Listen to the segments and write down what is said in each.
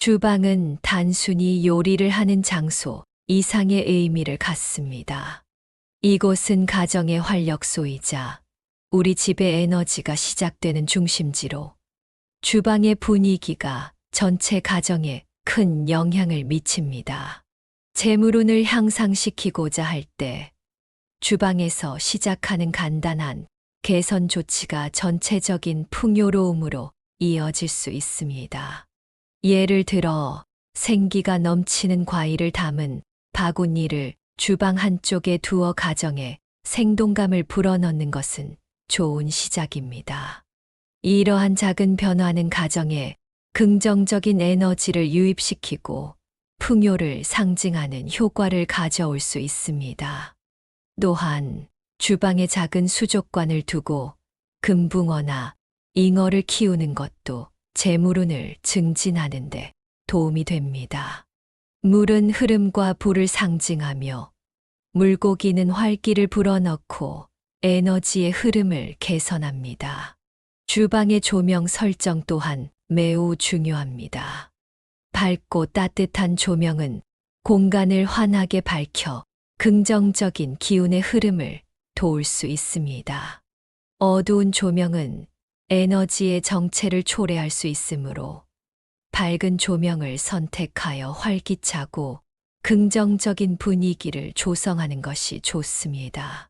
주방은 단순히 요리를 하는 장소 이상의 의미를 갖습니다. 이곳은 가정의 활력소이자 우리 집의 에너지가 시작되는 중심지로 주방의 분위기가 전체 가정에 큰 영향을 미칩니다. 재물운을 향상시키고자 할 때 주방에서 시작하는 간단한 개선 조치가 전체적인 풍요로움으로 이어질 수 있습니다. 예를 들어 생기가 넘치는 과일을 담은 바구니를 주방 한쪽에 두어 가정에 생동감을 불어넣는 것은 좋은 시작입니다. 이러한 작은 변화는 가정에 긍정적인 에너지를 유입시키고 풍요를 상징하는 효과를 가져올 수 있습니다. 또한 주방에 작은 수족관을 두고 금붕어나 잉어를 키우는 것도 재물운을 증진하는 데 도움이 됩니다. 물은 흐름과 불을 상징하며 물고기는 활기를 불어넣고 에너지의 흐름을 개선합니다. 주방의 조명 설정 또한 매우 중요합니다. 밝고 따뜻한 조명은 공간을 환하게 밝혀 긍정적인 기운의 흐름을 도울 수 있습니다. 어두운 조명은 에너지의 정체를 초래할 수 있으므로 밝은 조명을 선택하여 활기차고 긍정적인 분위기를 조성하는 것이 좋습니다.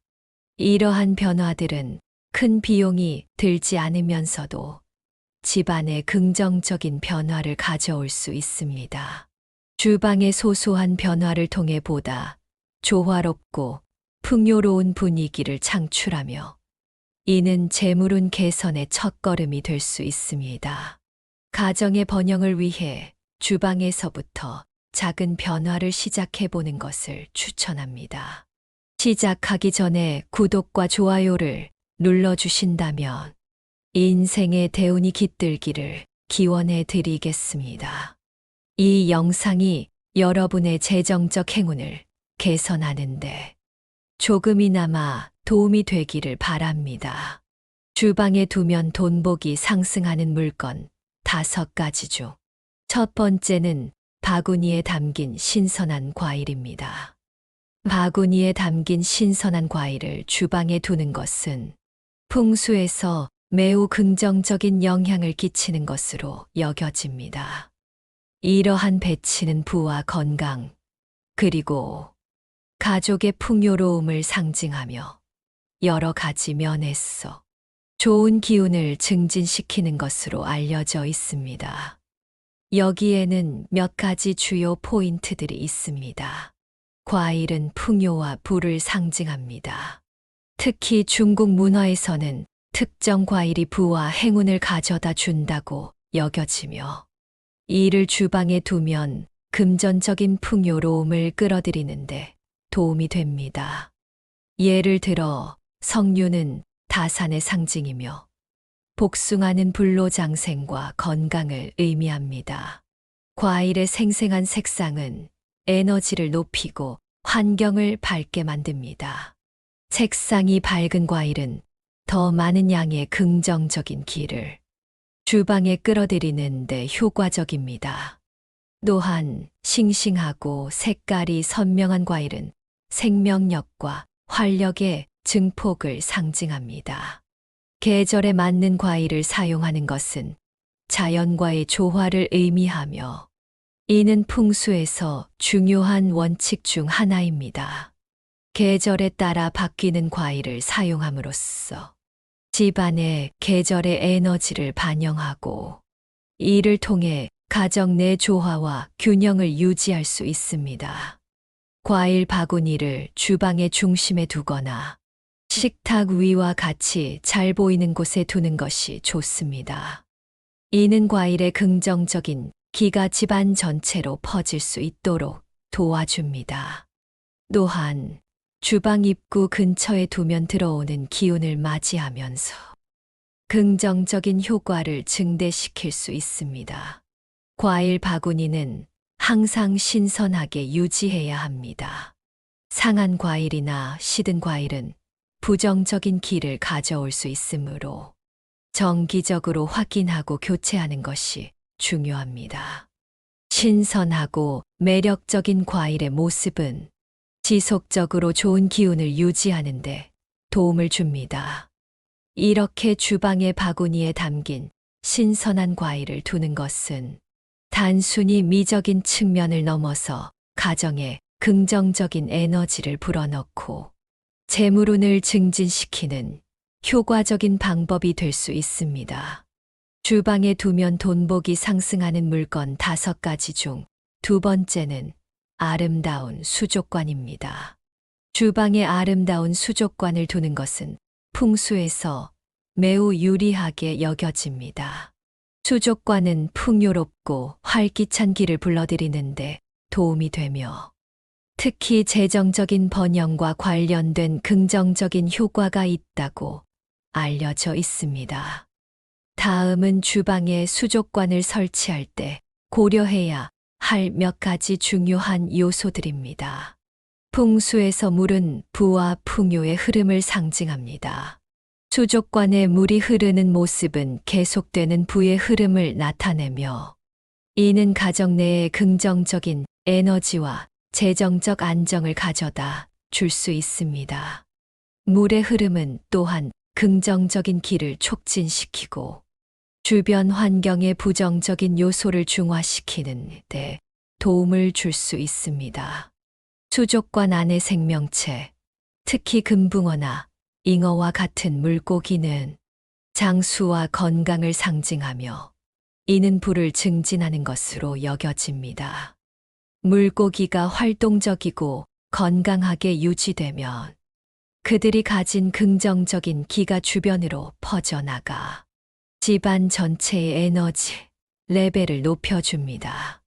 이러한 변화들은 큰 비용이 들지 않으면서도 집안에 긍정적인 변화를 가져올 수 있습니다. 주방의 소소한 변화를 통해 보다 조화롭고 풍요로운 분위기를 창출하며 이는 재물운 개선의 첫걸음이 될 수 있습니다. 가정의 번영을 위해 주방에서부터 작은 변화를 시작해보는 것을 추천합니다. 시작하기 전에 구독과 좋아요를 눌러주신다면 인생의 대운이 깃들기를 기원해 드리겠습니다. 이 영상이 여러분의 재정적 행운을 개선하는데 조금이나마 도움이 되기를 바랍니다. 주방에 두면 돈복이 상승하는 물건 5가지 중 첫 번째는 바구니에 담긴 신선한 과일입니다. 바구니에 담긴 신선한 과일을 주방에 두는 것은 풍수에서 매우 긍정적인 영향을 끼치는 것으로 여겨집니다. 이러한 배치는 부와 건강, 그리고 가족의 풍요로움을 상징하며 여러 가지 면에서 좋은 기운을 증진시키는 것으로 알려져 있습니다. 여기에는 몇 가지 주요 포인트들이 있습니다. 과일은 풍요와 부를 상징합니다. 특히 중국 문화에서는 특정 과일이 부와 행운을 가져다 준다고 여겨지며 이를 주방에 두면 금전적인 풍요로움을 끌어들이는데 도움이 됩니다. 예를 들어 석류는 다산의 상징이며 복숭아는 불로장생과 건강을 의미합니다. 과일의 생생한 색상은 에너지를 높이고 환경을 밝게 만듭니다. 색상이 밝은 과일은 더 많은 양의 긍정적인 기를 주방에 끌어들이는 데 효과적입니다. 또한 싱싱하고 색깔이 선명한 과일은 생명력과 활력의 증폭을 상징합니다. 계절에 맞는 과일을 사용하는 것은 자연과의 조화를 의미하며 이는 풍수에서 중요한 원칙 중 하나입니다. 계절에 따라 바뀌는 과일을 사용함으로써 집안의 계절의 에너지를 반영하고 이를 통해 가정 내 조화와 균형을 유지할 수 있습니다. 과일 바구니를 주방의 중심에 두거나 식탁 위와 같이 잘 보이는 곳에 두는 것이 좋습니다. 이는 과일의 긍정적인 기가 집안 전체로 퍼질 수 있도록 도와줍니다. 또한 주방 입구 근처에 두면 들어오는 기운을 맞이하면서 긍정적인 효과를 증대시킬 수 있습니다. 과일 바구니는 항상 신선하게 유지해야 합니다. 상한 과일이나 시든 과일은 부정적인 기를 가져올 수 있으므로 정기적으로 확인하고 교체하는 것이 중요합니다. 신선하고 매력적인 과일의 모습은 지속적으로 좋은 기운을 유지하는데 도움을 줍니다. 이렇게 주방의 바구니에 담긴 신선한 과일을 두는 것은 단순히 미적인 측면을 넘어서 가정에 긍정적인 에너지를 불어넣고 재물운을 증진시키는 효과적인 방법이 될 수 있습니다. 주방에 두면 돈복이 상승하는 물건 5가지 중 두 번째는 아름다운 수족관입니다. 주방에 아름다운 수족관을 두는 것은 풍수에서 매우 유리하게 여겨집니다. 수족관은 풍요롭고 활기찬 기를 불러들이는데 도움이 되며 특히 재정적인 번영과 관련된 긍정적인 효과가 있다고 알려져 있습니다. 다음은 주방에 수족관을 설치할 때 고려해야 할 몇 가지 중요한 요소들입니다. 풍수에서 물은 부와 풍요의 흐름을 상징합니다. 수족관에 물이 흐르는 모습은 계속되는 부의 흐름을 나타내며 이는 가정 내에 긍정적인 에너지와 재정적 안정을 가져다 줄 수 있습니다. 물의 흐름은 또한 긍정적인 기를 촉진시키고 주변 환경의 부정적인 요소를 중화시키는 데 도움을 줄 수 있습니다. 수족관 안의 생명체, 특히 금붕어나 잉어와 같은 물고기는 장수와 건강을 상징하며 이는 불을 증진하는 것으로 여겨집니다. 물고기가 활동적이고 건강하게 유지되면 그들이 가진 긍정적인 기가 주변으로 퍼져나가 집안 전체의 에너지 레벨을 높여줍니다.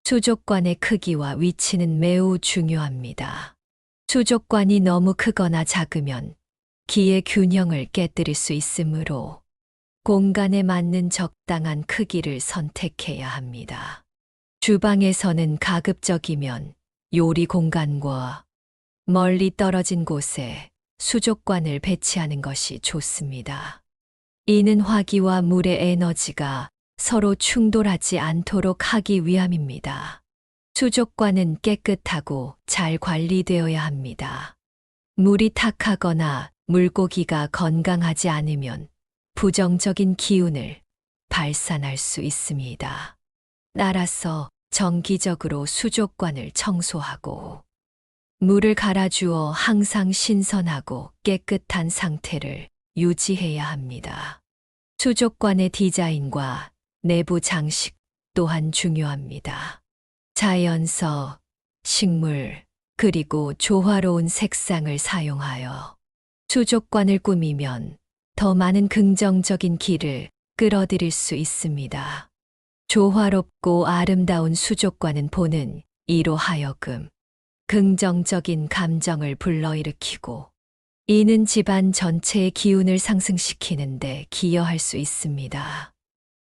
수족관의 크기와 위치는 매우 중요합니다. 수족관이 너무 크거나 작으면 기의 균형을 깨뜨릴 수 있으므로 공간에 맞는 적당한 크기를 선택해야 합니다. 주방에서는 가급적이면 요리 공간과 멀리 떨어진 곳에 수족관을 배치하는 것이 좋습니다. 이는 화기와 물의 에너지가 서로 충돌하지 않도록 하기 위함입니다. 수족관은 깨끗하고 잘 관리되어야 합니다. 물이 탁하거나 물고기가 건강하지 않으면 부정적인 기운을 발산할 수 있습니다. 따라서 정기적으로 수족관을 청소하고 물을 갈아주어 항상 신선하고 깨끗한 상태를 유지해야 합니다. 수족관의 디자인과 내부 장식 또한 중요합니다. 자연서, 식물, 그리고 조화로운 색상을 사용하여 수족관을 꾸미면 더 많은 긍정적인 기를 끌어들일 수 있습니다. 조화롭고 아름다운 수족관은 보는 이로 하여금 긍정적인 감정을 불러일으키고 이는 집안 전체의 기운을 상승시키는데 기여할 수 있습니다.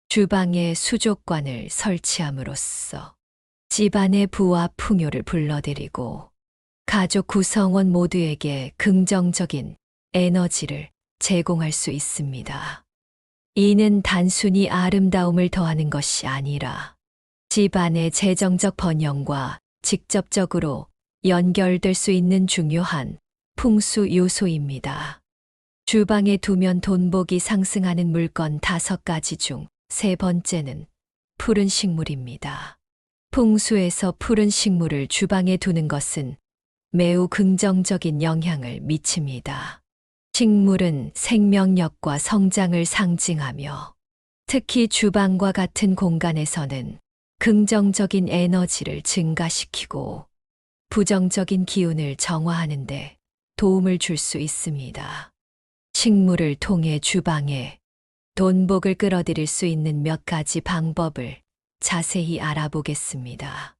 주방에 수족관을 설치함으로써 집안의 부와 풍요를 불러들이고 가족 구성원 모두에게 긍정적인 에너지를 제공할 수 있습니다. 이는 단순히 아름다움을 더하는 것이 아니라 집안의 재정적 번영과 직접적으로 연결될 수 있는 중요한 풍수 요소입니다. 주방에 두면 돈복이 상승하는 물건 5가지 중 3번째는 푸른 식물입니다. 풍수에서 푸른 식물을 주방에 두는 것은 매우 긍정적인 영향을 미칩니다. 식물은 생명력과 성장을 상징하며 특히 주방과 같은 공간에서는 긍정적인 에너지를 증가시키고 부정적인 기운을 정화하는 데 도움을 줄 수 있습니다. 식물을 통해 주방에 돈복을 끌어들일 수 있는 몇 가지 방법을 자세히 알아보겠습니다.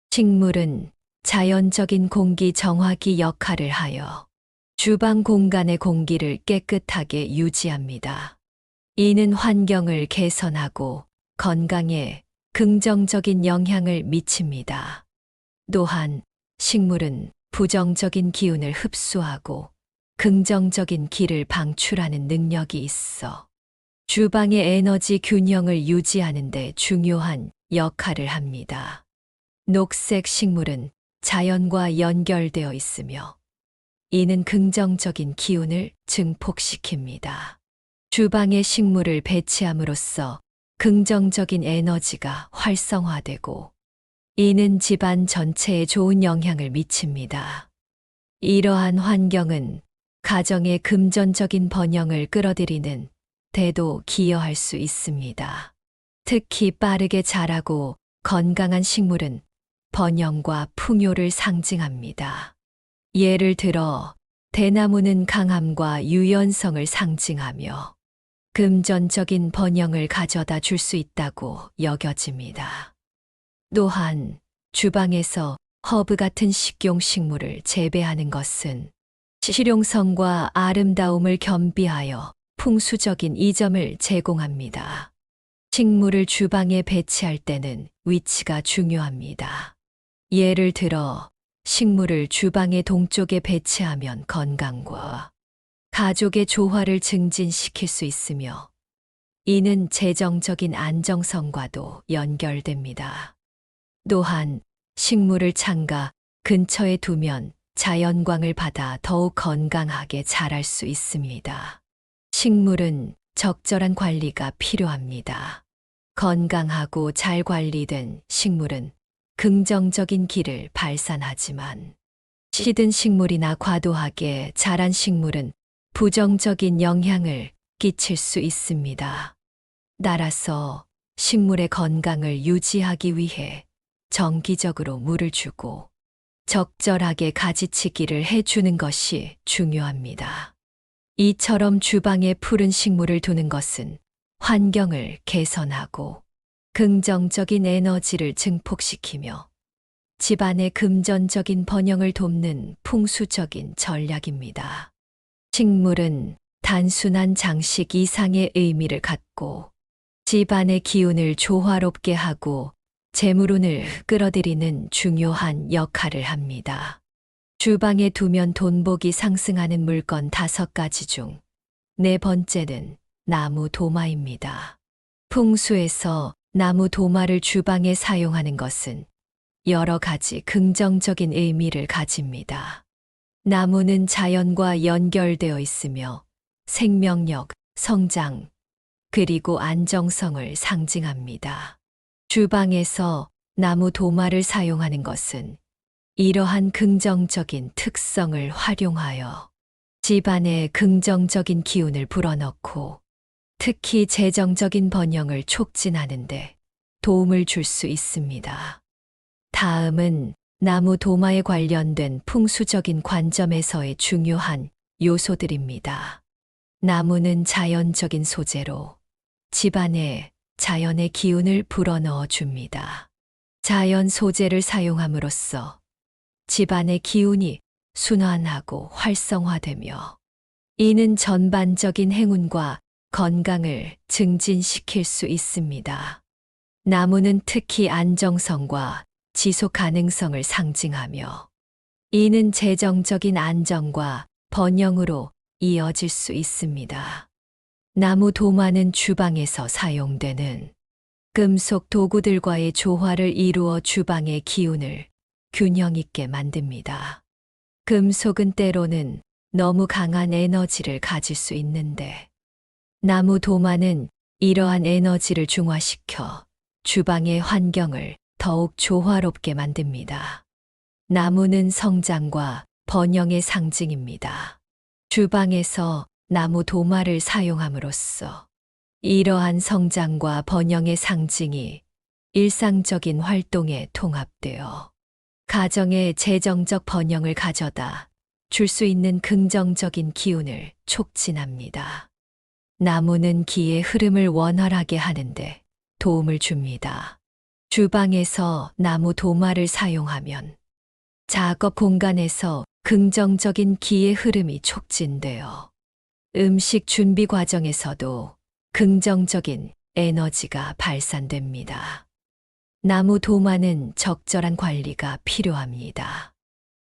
식물은 자연적인 공기 정화기 역할을 하여 주방 공간의 공기를 깨끗하게 유지합니다. 이는 환경을 개선하고 건강에 긍정적인 영향을 미칩니다. 또한 식물은 부정적인 기운을 흡수하고 긍정적인 기를 방출하는 능력이 있어 주방의 에너지 균형을 유지하는 데 중요한 역할을 합니다. 녹색 식물은 자연과 연결되어 있으며 이는 긍정적인 기운을 증폭시킵니다. 주방에 식물을 배치함으로써 긍정적인 에너지가 활성화되고 이는 집안 전체에 좋은 영향을 미칩니다. 이러한 환경은 가정의 금전적인 번영을 끌어들이는 데도 기여할 수 있습니다. 특히 빠르게 자라고 건강한 식물은 번영과 풍요를 상징합니다. 예를 들어 대나무는 강함과 유연성을 상징하며 금전적인 번영을 가져다 줄 수 있다고 여겨집니다. 또한 주방에서 허브 같은 식용식물을 재배하는 것은 실용성과 아름다움을 겸비하여 풍수적인 이점을 제공합니다. 식물을 주방에 배치할 때는 위치가 중요합니다. 예를 들어 식물을 주방의 동쪽에 배치하면 건강과 가족의 조화를 증진시킬 수 있으며 이는 재정적인 안정성과도 연결됩니다. 또한 식물을 창가 근처에 두면 자연광을 받아 더욱 건강하게 자랄 수 있습니다. 식물은 적절한 관리가 필요합니다. 건강하고 잘 관리된 식물은 긍정적인 기를 발산하지만 시든 식물이나 과도하게 자란 식물은 부정적인 영향을 끼칠 수 있습니다. 따라서 식물의 건강을 유지하기 위해 정기적으로 물을 주고 적절하게 가지치기를 해주는 것이 중요합니다. 이처럼 주방에 푸른 식물을 두는 것은 환경을 개선하고 긍정적인 에너지를 증폭시키며 집안의 금전적인 번영을 돕는 풍수적인 전략입니다. 식물은 단순한 장식 이상의 의미를 갖고 집안의 기운을 조화롭게 하고 재물운을 끌어들이는 중요한 역할을 합니다. 주방에 두면 돈복이 상승하는 물건 5가지 중 4번째는 나무 도마입니다. 풍수에서 나무 도마를 주방에 사용하는 것은 여러 가지 긍정적인 의미를 가집니다. 나무는 자연과 연결되어 있으며 생명력, 성장, 그리고 안정성을 상징합니다. 주방에서 나무 도마를 사용하는 것은 이러한 긍정적인 특성을 활용하여 집안에 긍정적인 기운을 불어넣고 특히 재정적인 번영을 촉진하는데 도움을 줄 수 있습니다. 다음은 나무 도마에 관련된 풍수적인 관점에서의 중요한 요소들입니다. 나무는 자연적인 소재로 집안에 자연의 기운을 불어넣어 줍니다. 자연 소재를 사용함으로써 집안의 기운이 순환하고 활성화되며 이는 전반적인 행운과 건강을 증진시킬 수 있습니다. 나무는 특히 안정성과 지속 가능성을 상징하며 이는 재정적인 안정과 번영으로 이어질 수 있습니다. 나무 도마는 주방에서 사용되는 금속 도구들과의 조화를 이루어 주방의 기운을 균형 있게 만듭니다. 금속은 때로는 너무 강한 에너지를 가질 수 있는데 나무 도마는 이러한 에너지를 중화시켜 주방의 환경을 더욱 조화롭게 만듭니다. 나무는 성장과 번영의 상징입니다. 주방에서 나무 도마를 사용함으로써 이러한 성장과 번영의 상징이 일상적인 활동에 통합되어 가정의 재정적 번영을 가져다 줄 수 있는 긍정적인 기운을 촉진합니다. 나무는 기의 흐름을 원활하게 하는데 도움을 줍니다. 주방에서 나무 도마를 사용하면 작업 공간에서 긍정적인 기의 흐름이 촉진되어 음식 준비 과정에서도 긍정적인 에너지가 발산됩니다. 나무 도마는 적절한 관리가 필요합니다.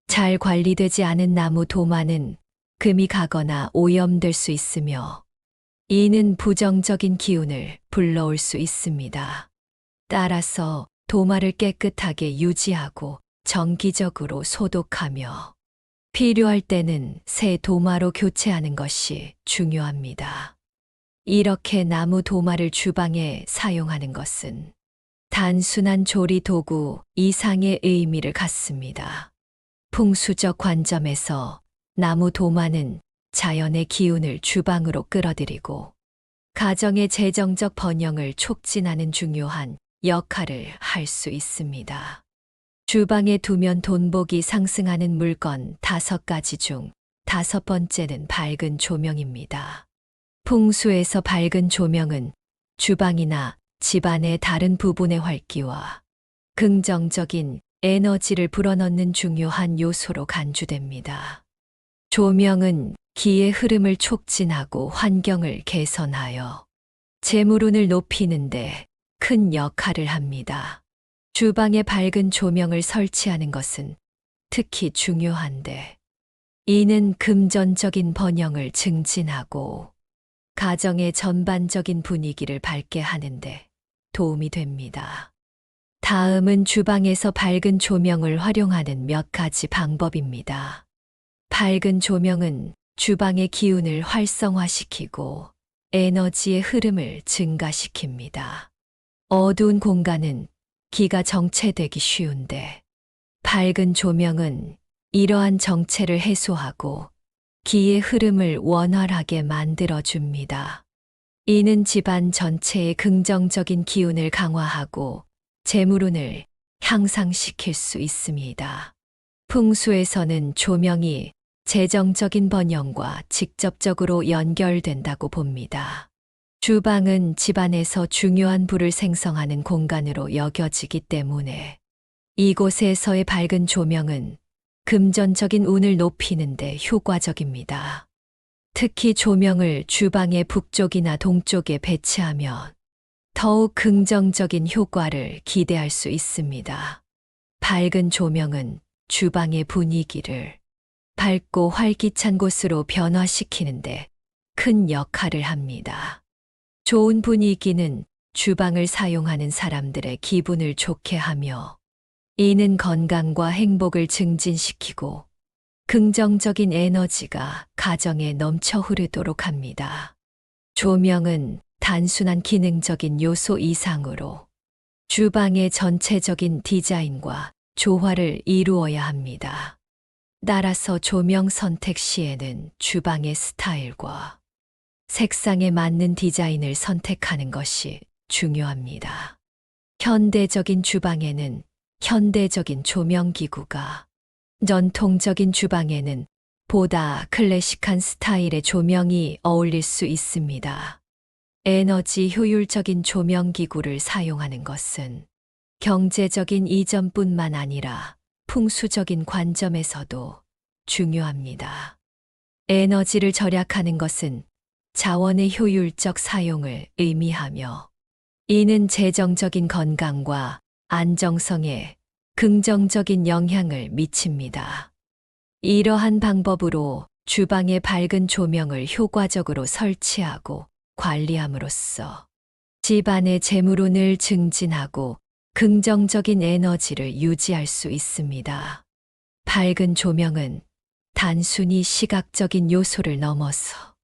잘 관리되지 않은 나무 도마는 금이 가거나 오염될 수 있으며 이는 부정적인 기운을 불러올 수 있습니다. 따라서 도마를 깨끗하게 유지하고 정기적으로 소독하며 필요할 때는 새 도마로 교체하는 것이 중요합니다. 이렇게 나무 도마를 주방에 사용하는 것은 단순한 조리 도구 이상의 의미를 갖습니다. 풍수적 관점에서 나무 도마는 자연의 기운을 주방으로 끌어들이고 가정의 재정적 번영을 촉진하는 중요한 역할을 할 수 있습니다. 주방에 두면 돈복이 상승하는 물건 5가지 중 5번째는 밝은 조명입니다. 풍수에서 밝은 조명은 주방이나 집안의 다른 부분의 활기와 긍정적인 에너지를 불어넣는 중요한 요소로 간주됩니다. 조명은 기의 흐름을 촉진하고 환경을 개선하여 재물운을 높이는데 큰 역할을 합니다. 주방에 밝은 조명을 설치하는 것은 특히 중요한데, 이는 금전적인 번영을 증진하고 가정의 전반적인 분위기를 밝게 하는데 도움이 됩니다. 다음은 주방에서 밝은 조명을 활용하는 몇 가지 방법입니다. 밝은 조명은 주방의 기운을 활성화시키고 에너지의 흐름을 증가시킵니다. 어두운 공간은 기가 정체되기 쉬운데, 밝은 조명은 이러한 정체를 해소하고 기의 흐름을 원활하게 만들어줍니다. 이는 집안 전체의 긍정적인 기운을 강화하고 재물운을 향상시킬 수 있습니다. 풍수에서는 조명이 재정적인 번영과 직접적으로 연결된다고 봅니다. 주방은 집안에서 중요한 불을 생성하는 공간으로 여겨지기 때문에 이곳에서의 밝은 조명은 금전적인 운을 높이는 데 효과적입니다. 특히 조명을 주방의 북쪽이나 동쪽에 배치하면 더욱 긍정적인 효과를 기대할 수 있습니다. 밝은 조명은 주방의 분위기를 밝고 활기찬 곳으로 변화시키는데 큰 역할을 합니다. 좋은 분위기는 주방을 사용하는 사람들의 기분을 좋게 하며, 이는 건강과 행복을 증진시키고 긍정적인 에너지가 가정에 넘쳐 흐르도록 합니다. 조명은 단순한 기능적인 요소 이상으로 주방의 전체적인 디자인과 조화를 이루어야 합니다. 따라서 조명 선택 시에는 주방의 스타일과 색상에 맞는 디자인을 선택하는 것이 중요합니다. 현대적인 주방에는 현대적인 조명 기구가, 전통적인 주방에는 보다 클래식한 스타일의 조명이 어울릴 수 있습니다. 에너지 효율적인 조명 기구를 사용하는 것은 경제적인 이점뿐만 아니라 풍수적인 관점에서도 중요합니다. 에너지를 절약하는 것은 자원의 효율적 사용을 의미하며, 이는 재정적인 건강과 안정성에 긍정적인 영향을 미칩니다. 이러한 방법으로 주방에 밝은 조명을 효과적으로 설치하고 관리함으로써 집안의 재물운을 증진하고 긍정적인 에너지를 유지할 수 있습니다. 밝은 조명은 단순히 시각적인 요소를 넘어서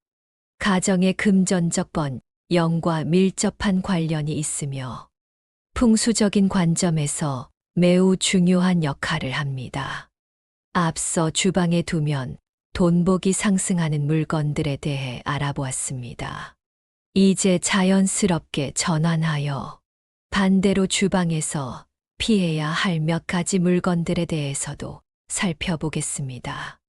가정의 금전적 번영과 밀접한 관련이 있으며 풍수적인 관점에서 매우 중요한 역할을 합니다. 앞서 주방에 두면 돈복이 상승하는 물건들에 대해 알아보았습니다. 이제 자연스럽게 전환하여 반대로 주방에서 피해야 할 몇 가지 물건들에 대해서도 살펴보겠습니다.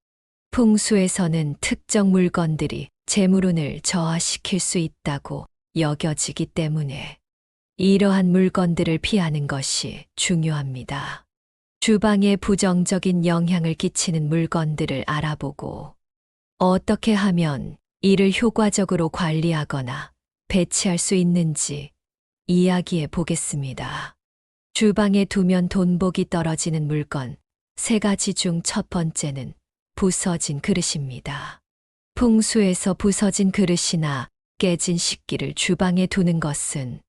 풍수에서는 특정 물건들이 재물운을 저하시킬 수 있다고 여겨지기 때문에 이러한 물건들을 피하는 것이 중요합니다. 주방에 부정적인 영향을 끼치는 물건들을 알아보고 어떻게 하면 이를 효과적으로 관리하거나 배치할 수 있는지 이야기해 보겠습니다. 주방에 두면 돈복이 떨어지는 물건 3가지 중 첫 번째는 부서진 그릇입니다. 풍수에서 부서진 그릇이나 깨진 식기를 주방에 두는 것은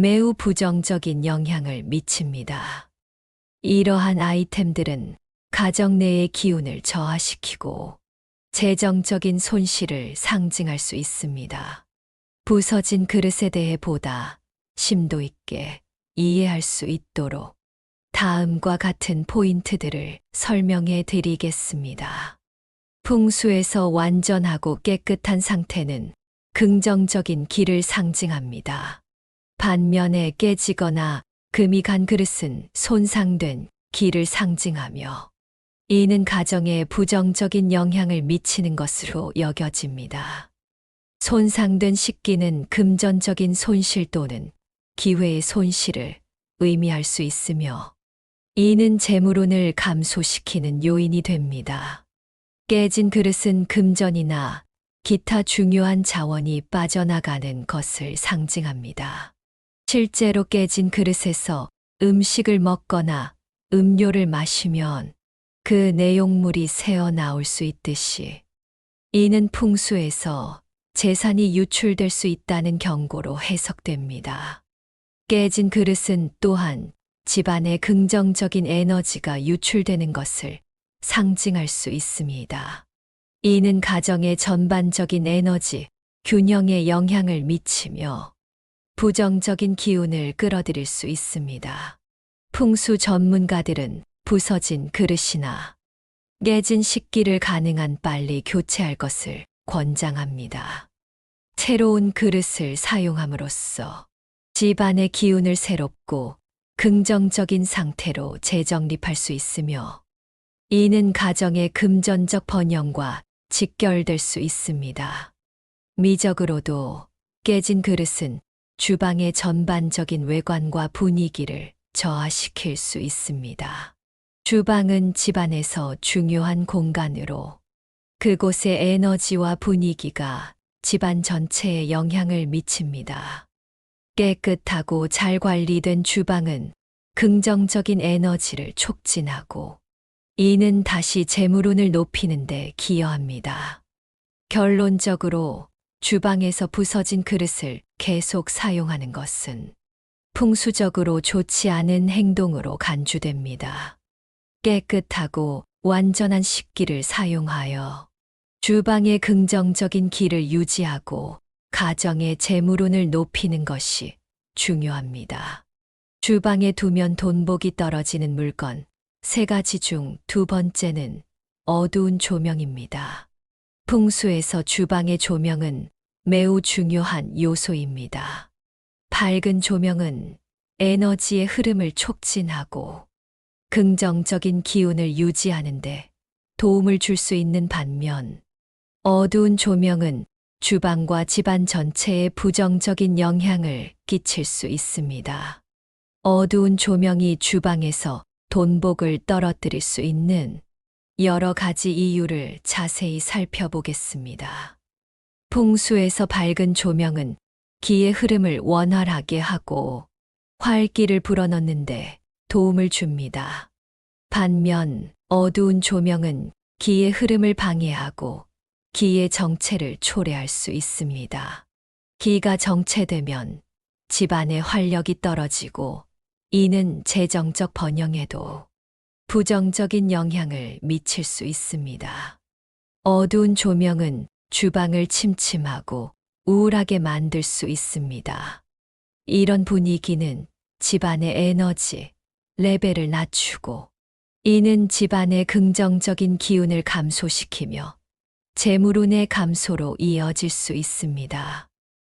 매우 부정적인 영향을 미칩니다. 이러한 아이템들은 가정 내의 기운을 저하시키고 재정적인 손실을 상징할 수 있습니다. 부서진 그릇에 대해 보다 심도 있게 이해할 수 있도록 다음과 같은 포인트들을 설명해 드리겠습니다. 풍수에서 완전하고 깨끗한 상태는 긍정적인 길을 상징합니다. 반면에 깨지거나 금이 간 그릇은 손상된 길을 상징하며 이는 가정에 부정적인 영향을 미치는 것으로 여겨집니다. 손상된 식기는 금전적인 손실 또는 기회의 손실을 의미할 수 있으며 이는 재물운을 감소시키는 요인이 됩니다. 깨진 그릇은 금전이나 기타 중요한 자원이 빠져나가는 것을 상징합니다. 실제로 깨진 그릇에서 음식을 먹거나 음료를 마시면 그 내용물이 새어 나올 수 있듯이 이는 풍수에서 재산이 유출될 수 있다는 경고로 해석됩니다. 깨진 그릇은 또한 집안에 긍정적인 에너지가 유출되는 것을 상징할 수 있습니다. 이는 가정의 전반적인 에너지 균형에 영향을 미치며 부정적인 기운을 끌어들일 수 있습니다. 풍수 전문가들은 부서진 그릇이나 깨진 식기를 가능한 빨리 교체할 것을 권장합니다. 새로운 그릇을 사용함으로써 집안의 기운을 새롭고 긍정적인 상태로 재정립할 수 있으며 이는 가정의 금전적 번영과 직결될 수 있습니다. 미적으로도 깨진 그릇은 주방의 전반적인 외관과 분위기를 저하시킬 수 있습니다. 주방은 집안에서 중요한 공간으로 그곳의 에너지와 분위기가 집안 전체에 영향을 미칩니다. 깨끗하고 잘 관리된 주방은 긍정적인 에너지를 촉진하고 이는 다시 재물운을 높이는 데 기여합니다. 결론적으로 주방에서 부서진 그릇을 계속 사용하는 것은 풍수적으로 좋지 않은 행동으로 간주됩니다. 깨끗하고 완전한 식기를 사용하여 주방의 긍정적인 기를 유지하고 가정의 재물운을 높이는 것이 중요합니다. 주방에 두면 돈복이 떨어지는 물건 3가지 중 2번째는 어두운 조명입니다. 풍수에서 주방의 조명은 매우 중요한 요소입니다. 밝은 조명은 에너지의 흐름을 촉진하고 긍정적인 기운을 유지하는 데 도움을 줄 수 있는 반면 어두운 조명은 주방과 집안 전체에 부정적인 영향을 끼칠 수 있습니다. 어두운 조명이 주방에서 돈복을 떨어뜨릴 수 있는 여러 가지 이유를 자세히 살펴보겠습니다. 풍수에서 밝은 조명은 기의 흐름을 원활하게 하고 활기를 불어넣는데 도움을 줍니다. 반면 어두운 조명은 기의 흐름을 방해하고 기의 정체를 초래할 수 있습니다. 기가 정체되면 집안의 활력이 떨어지고 이는 재정적 번영에도 부정적인 영향을 미칠 수 있습니다. 어두운 조명은 주방을 침침하고 우울하게 만들 수 있습니다. 이런 분위기는 집안의 에너지 레벨을 낮추고 이는 집안의 긍정적인 기운을 감소시키며 재물운의 감소로 이어질 수 있습니다.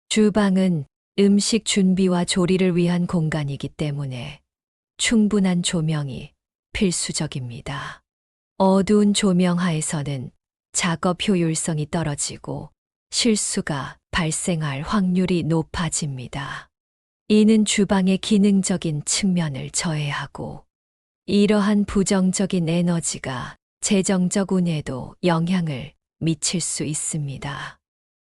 주방은 음식 준비와 조리를 위한 공간이기 때문에 충분한 조명이 필수적입니다. 어두운 조명 하에서는 작업 효율성이 떨어지고 실수가 발생할 확률이 높아집니다. 이는 주방의 기능적인 측면을 저해하고 이러한 부정적인 에너지가 재정적 운에도 영향을 미칠 수 있습니다.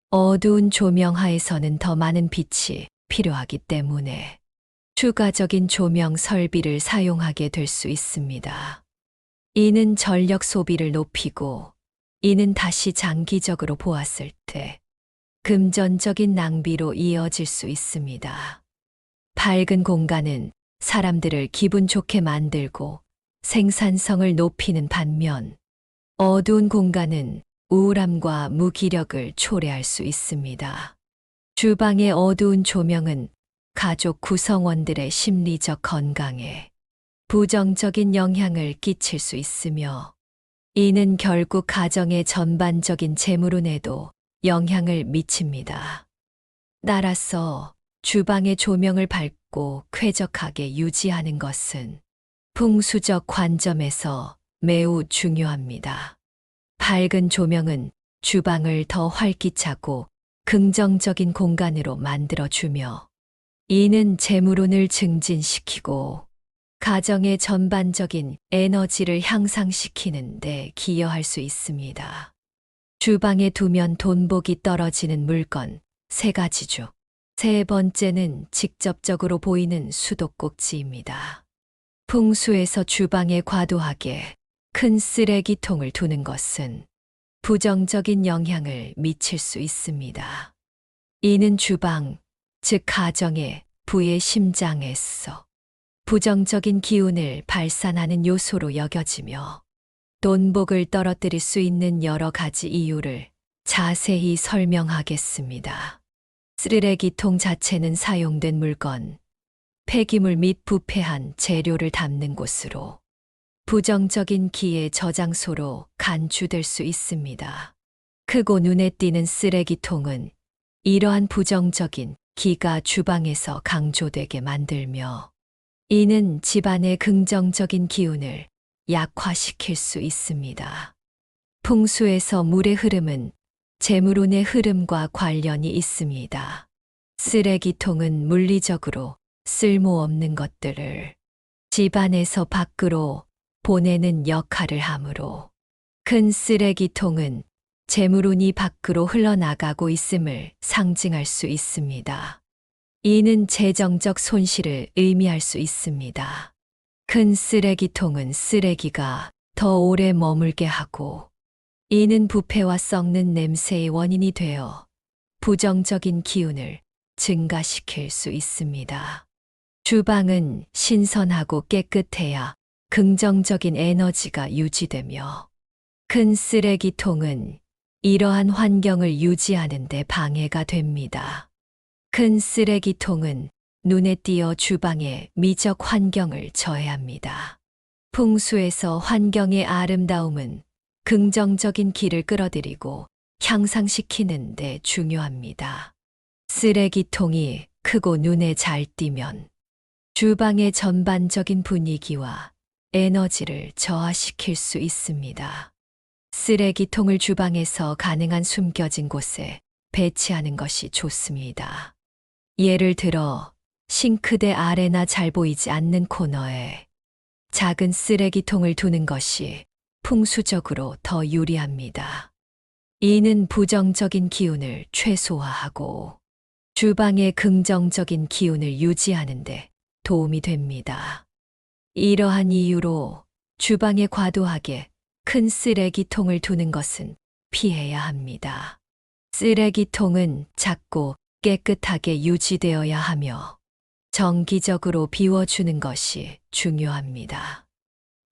어두운 조명 하에서는 더 많은 빛이 필요하기 때문에 추가적인 조명 설비를 사용하게 될 수 있습니다. 이는 전력 소비를 높이고 이는 다시 장기적으로 보았을 때 금전적인 낭비로 이어질 수 있습니다. 밝은 공간은 사람들을 기분 좋게 만들고 생산성을 높이는 반면, 어두운 공간은 우울함과 무기력을 초래할 수 있습니다. 주방의 어두운 조명은 가족 구성원들의 심리적 건강에 부정적인 영향을 끼칠 수 있으며, 이는 결국 가정의 전반적인 재물운에도 영향을 미칩니다. 따라서 주방의 조명을 밝고 쾌적하게 유지하는 것은 풍수적 관점에서 매우 중요합니다. 밝은 조명은 주방을 더 활기차고 긍정적인 공간으로 만들어주며, 이는 재물운을 증진시키고 가정의 전반적인 에너지를 향상시키는 데 기여할 수 있습니다. 주방에 두면 돈복이 떨어지는 물건 3가지죠. 세 번째는 직접적으로 보이는 수도꼭지입니다. 풍수에서 주방에 과도하게 큰 쓰레기통을 두는 것은 부정적인 영향을 미칠 수 있습니다. 이는 주방, 즉 가정의 부의 심장에서 부정적인 기운을 발산하는 요소로 여겨지며, 돈복을 떨어뜨릴 수 있는 여러 가지 이유를 자세히 설명하겠습니다. 쓰레기통 자체는 사용된 물건, 폐기물 및 부패한 재료를 담는 곳으로 부정적인 기의 저장소로 간주될 수 있습니다. 크고 눈에 띄는 쓰레기통은 이러한 부정적인 기가 주방에서 강조되게 만들며, 이는 집안의 긍정적인 기운을 약화시킬 수 있습니다. 풍수에서 물의 흐름은 재물운의 흐름과 관련이 있습니다. 쓰레기통은 물리적으로 쓸모없는 것들을 집안에서 밖으로 보내는 역할을 하므로, 큰 쓰레기통은 재물운이 밖으로 흘러나가고 있음을 상징할 수 있습니다. 이는 재정적 손실을 의미할 수 있습니다. 큰 쓰레기통은 쓰레기가 더 오래 머물게 하고, 이는 부패와 썩는 냄새의 원인이 되어 부정적인 기운을 증가시킬 수 있습니다. 주방은 신선하고 깨끗해야 긍정적인 에너지가 유지되며, 큰 쓰레기통은 이러한 환경을 유지하는 데 방해가 됩니다. 큰 쓰레기통은 눈에 띄어 주방의 미적 환경을 저해합니다. 풍수에서 환경의 아름다움은 긍정적인 기를 끌어들이고 향상시키는 데 중요합니다. 쓰레기통이 크고 눈에 잘 띄면 주방의 전반적인 분위기와 에너지를 저하시킬 수 있습니다. 쓰레기통을 주방에서 가능한 숨겨진 곳에 배치하는 것이 좋습니다. 예를 들어 싱크대 아래나 잘 보이지 않는 코너에 작은 쓰레기통을 두는 것이 풍수적으로 더 유리합니다. 이는 부정적인 기운을 최소화하고 주방의 긍정적인 기운을 유지하는 데 도움이 됩니다. 이러한 이유로 주방에 과도하게 큰 쓰레기통을 두는 것은 피해야 합니다. 쓰레기통은 작고 깨끗하게 유지되어야 하며 정기적으로 비워주는 것이 중요합니다.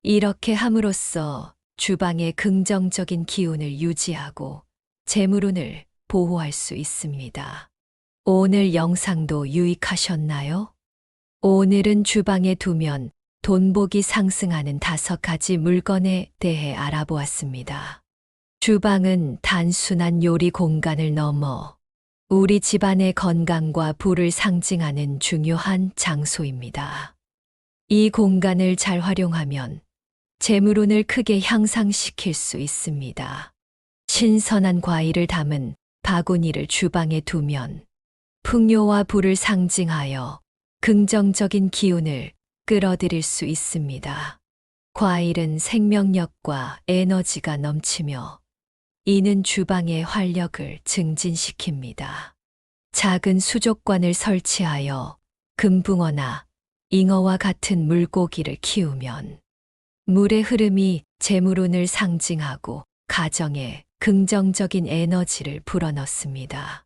이렇게 함으로써 주방의 긍정적인 기운을 유지하고 재물운을 보호할 수 있습니다. 오늘 영상도 유익하셨나요? 오늘은 주방에 두면 돈복이 상승하는 5가지 물건에 대해 알아보았습니다. 주방은 단순한 요리 공간을 넘어 우리 집안의 건강과 부를 상징하는 중요한 장소입니다. 이 공간을 잘 활용하면 재물운을 크게 향상시킬 수 있습니다. 신선한 과일을 담은 바구니를 주방에 두면 풍요와 부를 상징하여 긍정적인 기운을 끌어들일 수 있습니다. 과일은 생명력과 에너지가 넘치며 이는 주방의 활력을 증진시킵니다. 작은 수족관을 설치하여 금붕어나 잉어와 같은 물고기를 키우면 물의 흐름이 재물운을 상징하고 가정에 긍정적인 에너지를 불어넣습니다.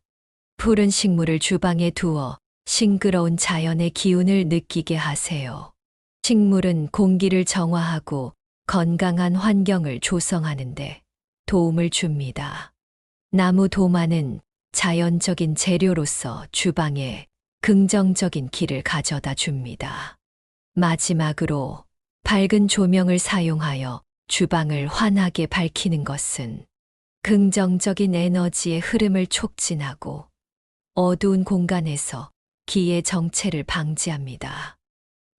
푸른 식물을 주방에 두어 싱그러운 자연의 기운을 느끼게 하세요. 식물은 공기를 정화하고 건강한 환경을 조성하는데 도움을 줍니다. 나무 도마는 자연적인 재료로서 주방에 긍정적인 기를 가져다 줍니다. 마지막으로 밝은 조명을 사용하여 주방을 환하게 밝히는 것은 긍정적인 에너지의 흐름을 촉진하고 어두운 공간에서 기의 정체를 방지합니다.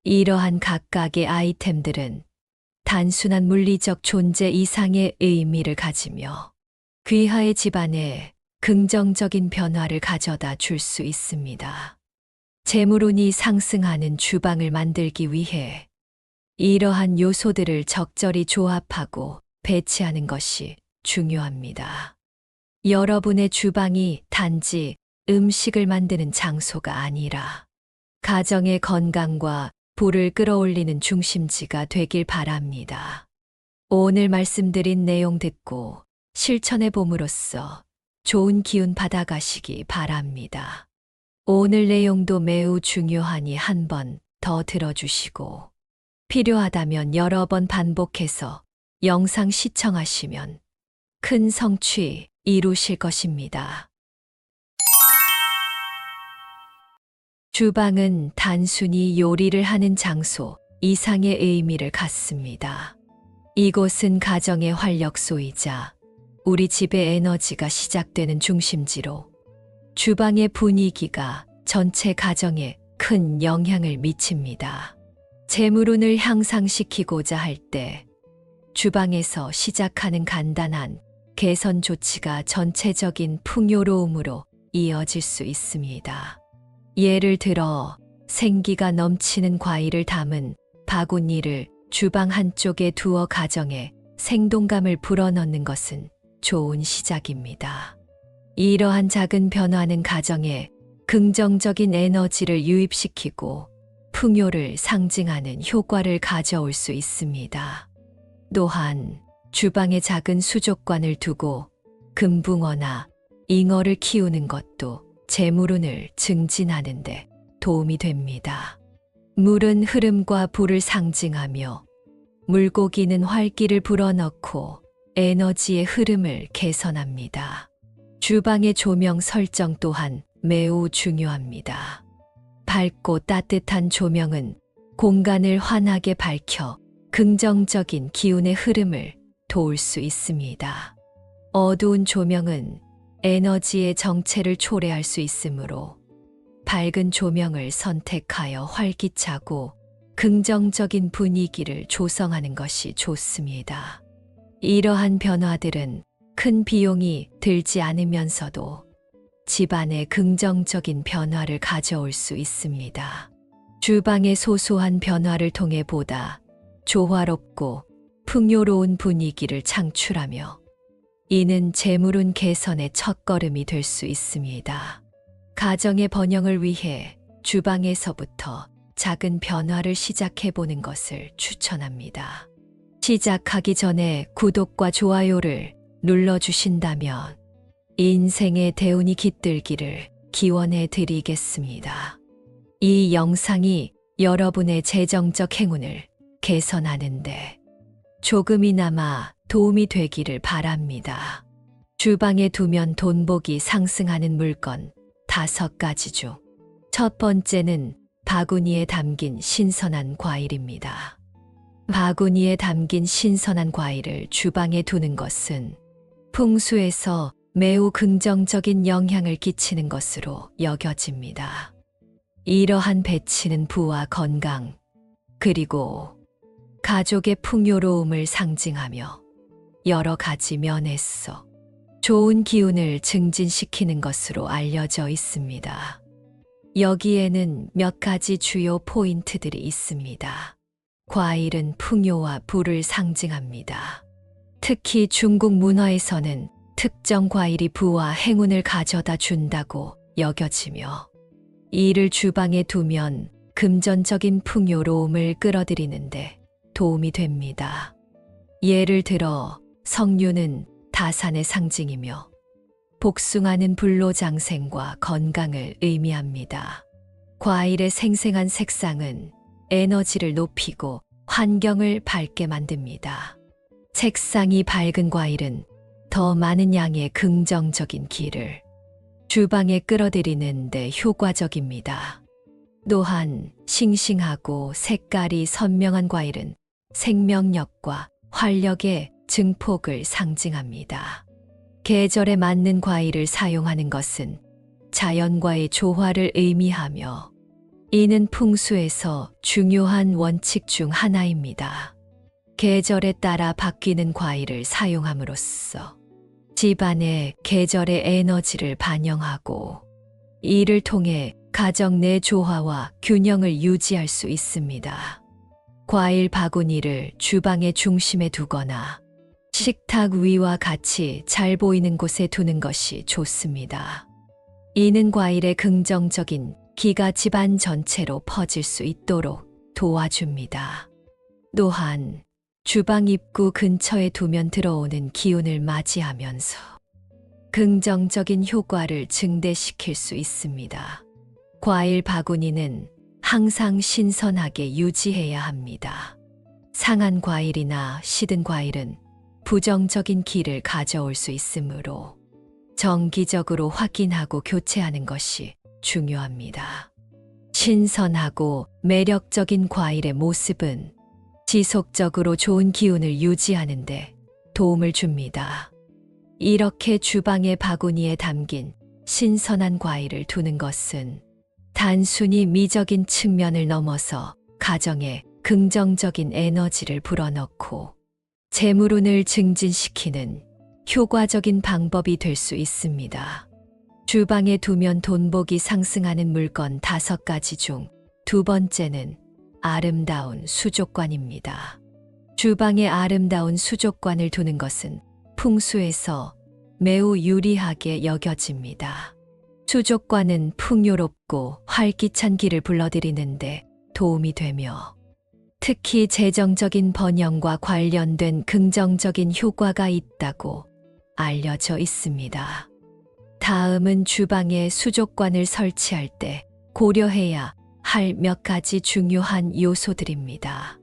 이러한 각각의 아이템들은 단순한 물리적 존재 이상의 의미를 가지며 귀하의 집안에 긍정적인 변화를 가져다 줄 수 있습니다. 재물운이 상승하는 주방을 만들기 위해 이러한 요소들을 적절히 조합하고 배치하는 것이 중요합니다. 여러분의 주방이 단지 음식을 만드는 장소가 아니라 가정의 건강과 부를 끌어올리는 중심지가 되길 바랍니다. 오늘 말씀드린 내용 듣고 실천해 봄으로써 좋은 기운 받아가시기 바랍니다. 오늘 내용도 매우 중요하니 한 번 더 들어주시고 필요하다면 여러 번 반복해서 영상 시청하시면 큰 성취 이루실 것입니다. 주방은 단순히 요리를 하는 장소 이상의 의미를 갖습니다. 이곳은 가정의 활력소이자 우리 집의 에너지가 시작되는 중심지로 주방의 분위기가 전체 가정에 큰 영향을 미칩니다. 재물운을 향상시키고자 할 때 주방에서 시작하는 간단한 개선 조치가 전체적인 풍요로움으로 이어질 수 있습니다. 예를 들어 생기가 넘치는 과일을 담은 바구니를 주방 한쪽에 두어 가정에 생동감을 불어넣는 것은 좋은 시작입니다. 이러한 작은 변화는 가정에 긍정적인 에너지를 유입시키고 풍요를 상징하는 효과를 가져올 수 있습니다. 또한 주방에 작은 수족관을 두고 금붕어나 잉어를 키우는 것도 재물운을 증진하는 데 도움이 됩니다. 물은 흐름과 불을 상징하며 물고기는 활기를 불어넣고 에너지의 흐름을 개선합니다. 주방의 조명 설정 또한 매우 중요합니다. 밝고 따뜻한 조명은 공간을 환하게 밝혀 긍정적인 기운의 흐름을 도울 수 있습니다. 어두운 조명은 에너지의 정체를 초래할 수 있으므로 밝은 조명을 선택하여 활기차고 긍정적인 분위기를 조성하는 것이 좋습니다. 이러한 변화들은 큰 비용이 들지 않으면서도 집안에 긍정적인 변화를 가져올 수 있습니다. 주방의 소소한 변화를 통해 보다 조화롭고 풍요로운 분위기를 창출하며 이는 재물운 개선의 첫걸음이 될 수 있습니다. 가정의 번영을 위해 주방에서부터 작은 변화를 시작해 보는 것을 추천합니다. 시작하기 전에 구독과 좋아요를 눌러주신다면 인생의 대운이 깃들기를 기원해 드리겠습니다. 이 영상이 여러분의 재정적 행운을 개선하는데 조금이나마 도움이 되기를 바랍니다. 주방에 두면 돈복이 상승하는 물건 5가지 중 첫 번째는 바구니에 담긴 신선한 과일입니다. 바구니에 담긴 신선한 과일을 주방에 두는 것은 풍수에서 매우 긍정적인 영향을 끼치는 것으로 여겨집니다. 이러한 배치는 부와 건강, 그리고 가족의 풍요로움을 상징하며 여러 가지 면에서 좋은 기운을 증진시키는 것으로 알려져 있습니다. 여기에는 몇 가지 주요 포인트들이 있습니다. 과일은 풍요와 부를 상징합니다. 특히 중국 문화에서는 특정 과일이 부와 행운을 가져다 준다고 여겨지며 이를 주방에 두면 금전적인 풍요로움을 끌어들이는데 도움이 됩니다. 예를 들어 석류는 다산의 상징이며 복숭아는 불로장생과 건강을 의미합니다. 과일의 생생한 색상은 에너지를 높이고 환경을 밝게 만듭니다. 색상이 밝은 과일은 더 많은 양의 긍정적인 기를 주방에 끌어들이는 데 효과적입니다. 또한 싱싱하고 색깔이 선명한 과일은 생명력과 활력의 증폭을 상징합니다. 계절에 맞는 과일을 사용하는 것은 자연과의 조화를 의미하며 이는 풍수에서 중요한 원칙 중 하나입니다. 계절에 따라 바뀌는 과일을 사용함으로써 집안의 계절의 에너지를 반영하고 이를 통해 가정 내 조화와 균형을 유지할 수 있습니다. 과일 바구니를 주방의 중심에 두거나 식탁 위와 같이 잘 보이는 곳에 두는 것이 좋습니다. 이는 과일의 긍정적인 기가 집안 전체로 퍼질 수 있도록 도와줍니다. 또한 주방 입구 근처에 두면 들어오는 기운을 맞이하면서 긍정적인 효과를 증대시킬 수 있습니다. 과일 바구니는 항상 신선하게 유지해야 합니다. 상한 과일이나 시든 과일은 부정적인 기를 가져올 수 있으므로 정기적으로 확인하고 교체하는 것이 중요합니다. 신선하고 매력적인 과일의 모습은 지속적으로 좋은 기운을 유지하는 데 도움을 줍니다. 이렇게 주방의 바구니에 담긴 신선한 과일을 두는 것은 단순히 미적인 측면을 넘어서 가정에 긍정적인 에너지를 불어넣고 재물운을 증진시키는 효과적인 방법이 될 수 있습니다. 주방에 두면 돈복이 상승하는 물건 5가지 중 두 번째는 아름다운 수족관입니다. 주방에 아름다운 수족관을 두는 것은 풍수에서 매우 유리하게 여겨집니다. 수족관은 풍요롭고 활기찬 기를 불러들이는데 도움이 되며 특히 재정적인 번영과 관련된 긍정적인 효과가 있다고 알려져 있습니다. 다음은 주방에 수족관을 설치할 때 고려해야 할 몇 가지 중요한 요소들입니다.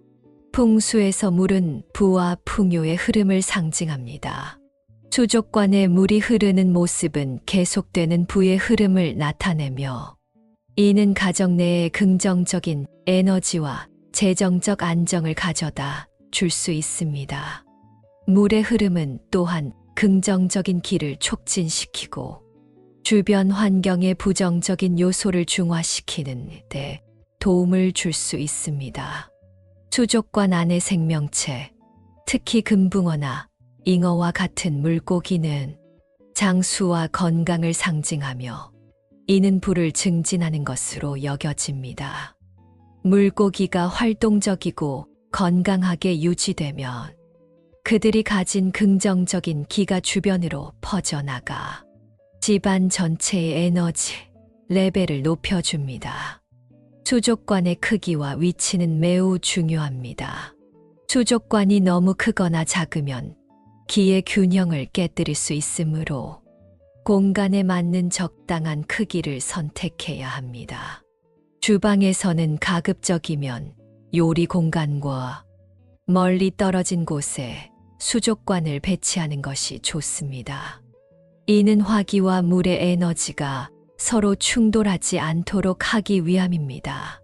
풍수에서 물은 부와 풍요의 흐름을 상징합니다. 수족관에 물이 흐르는 모습은 계속되는 부의 흐름을 나타내며 이는 가정 내에 긍정적인 에너지와 재정적 안정을 가져다 줄 수 있습니다. 물의 흐름은 또한 긍정적인 기를 촉진시키고 주변 환경의 부정적인 요소를 중화시키는 데 도움을 줄 수 있습니다. 수족관 안의 생명체, 특히 금붕어나 잉어와 같은 물고기는 장수와 건강을 상징하며 이는 불을 증진하는 것으로 여겨집니다. 물고기가 활동적이고 건강하게 유지되면 그들이 가진 긍정적인 기가 주변으로 퍼져나가 집안 전체의 에너지 레벨을 높여줍니다. 수족관의 크기와 위치는 매우 중요합니다. 수족관이 너무 크거나 작으면 기의 균형을 깨뜨릴 수 있으므로 공간에 맞는 적당한 크기를 선택해야 합니다. 주방에서는 가급적이면 요리 공간과 멀리 떨어진 곳에 수족관을 배치하는 것이 좋습니다. 이는 화기와 물의 에너지가 서로 충돌하지 않도록 하기 위함입니다.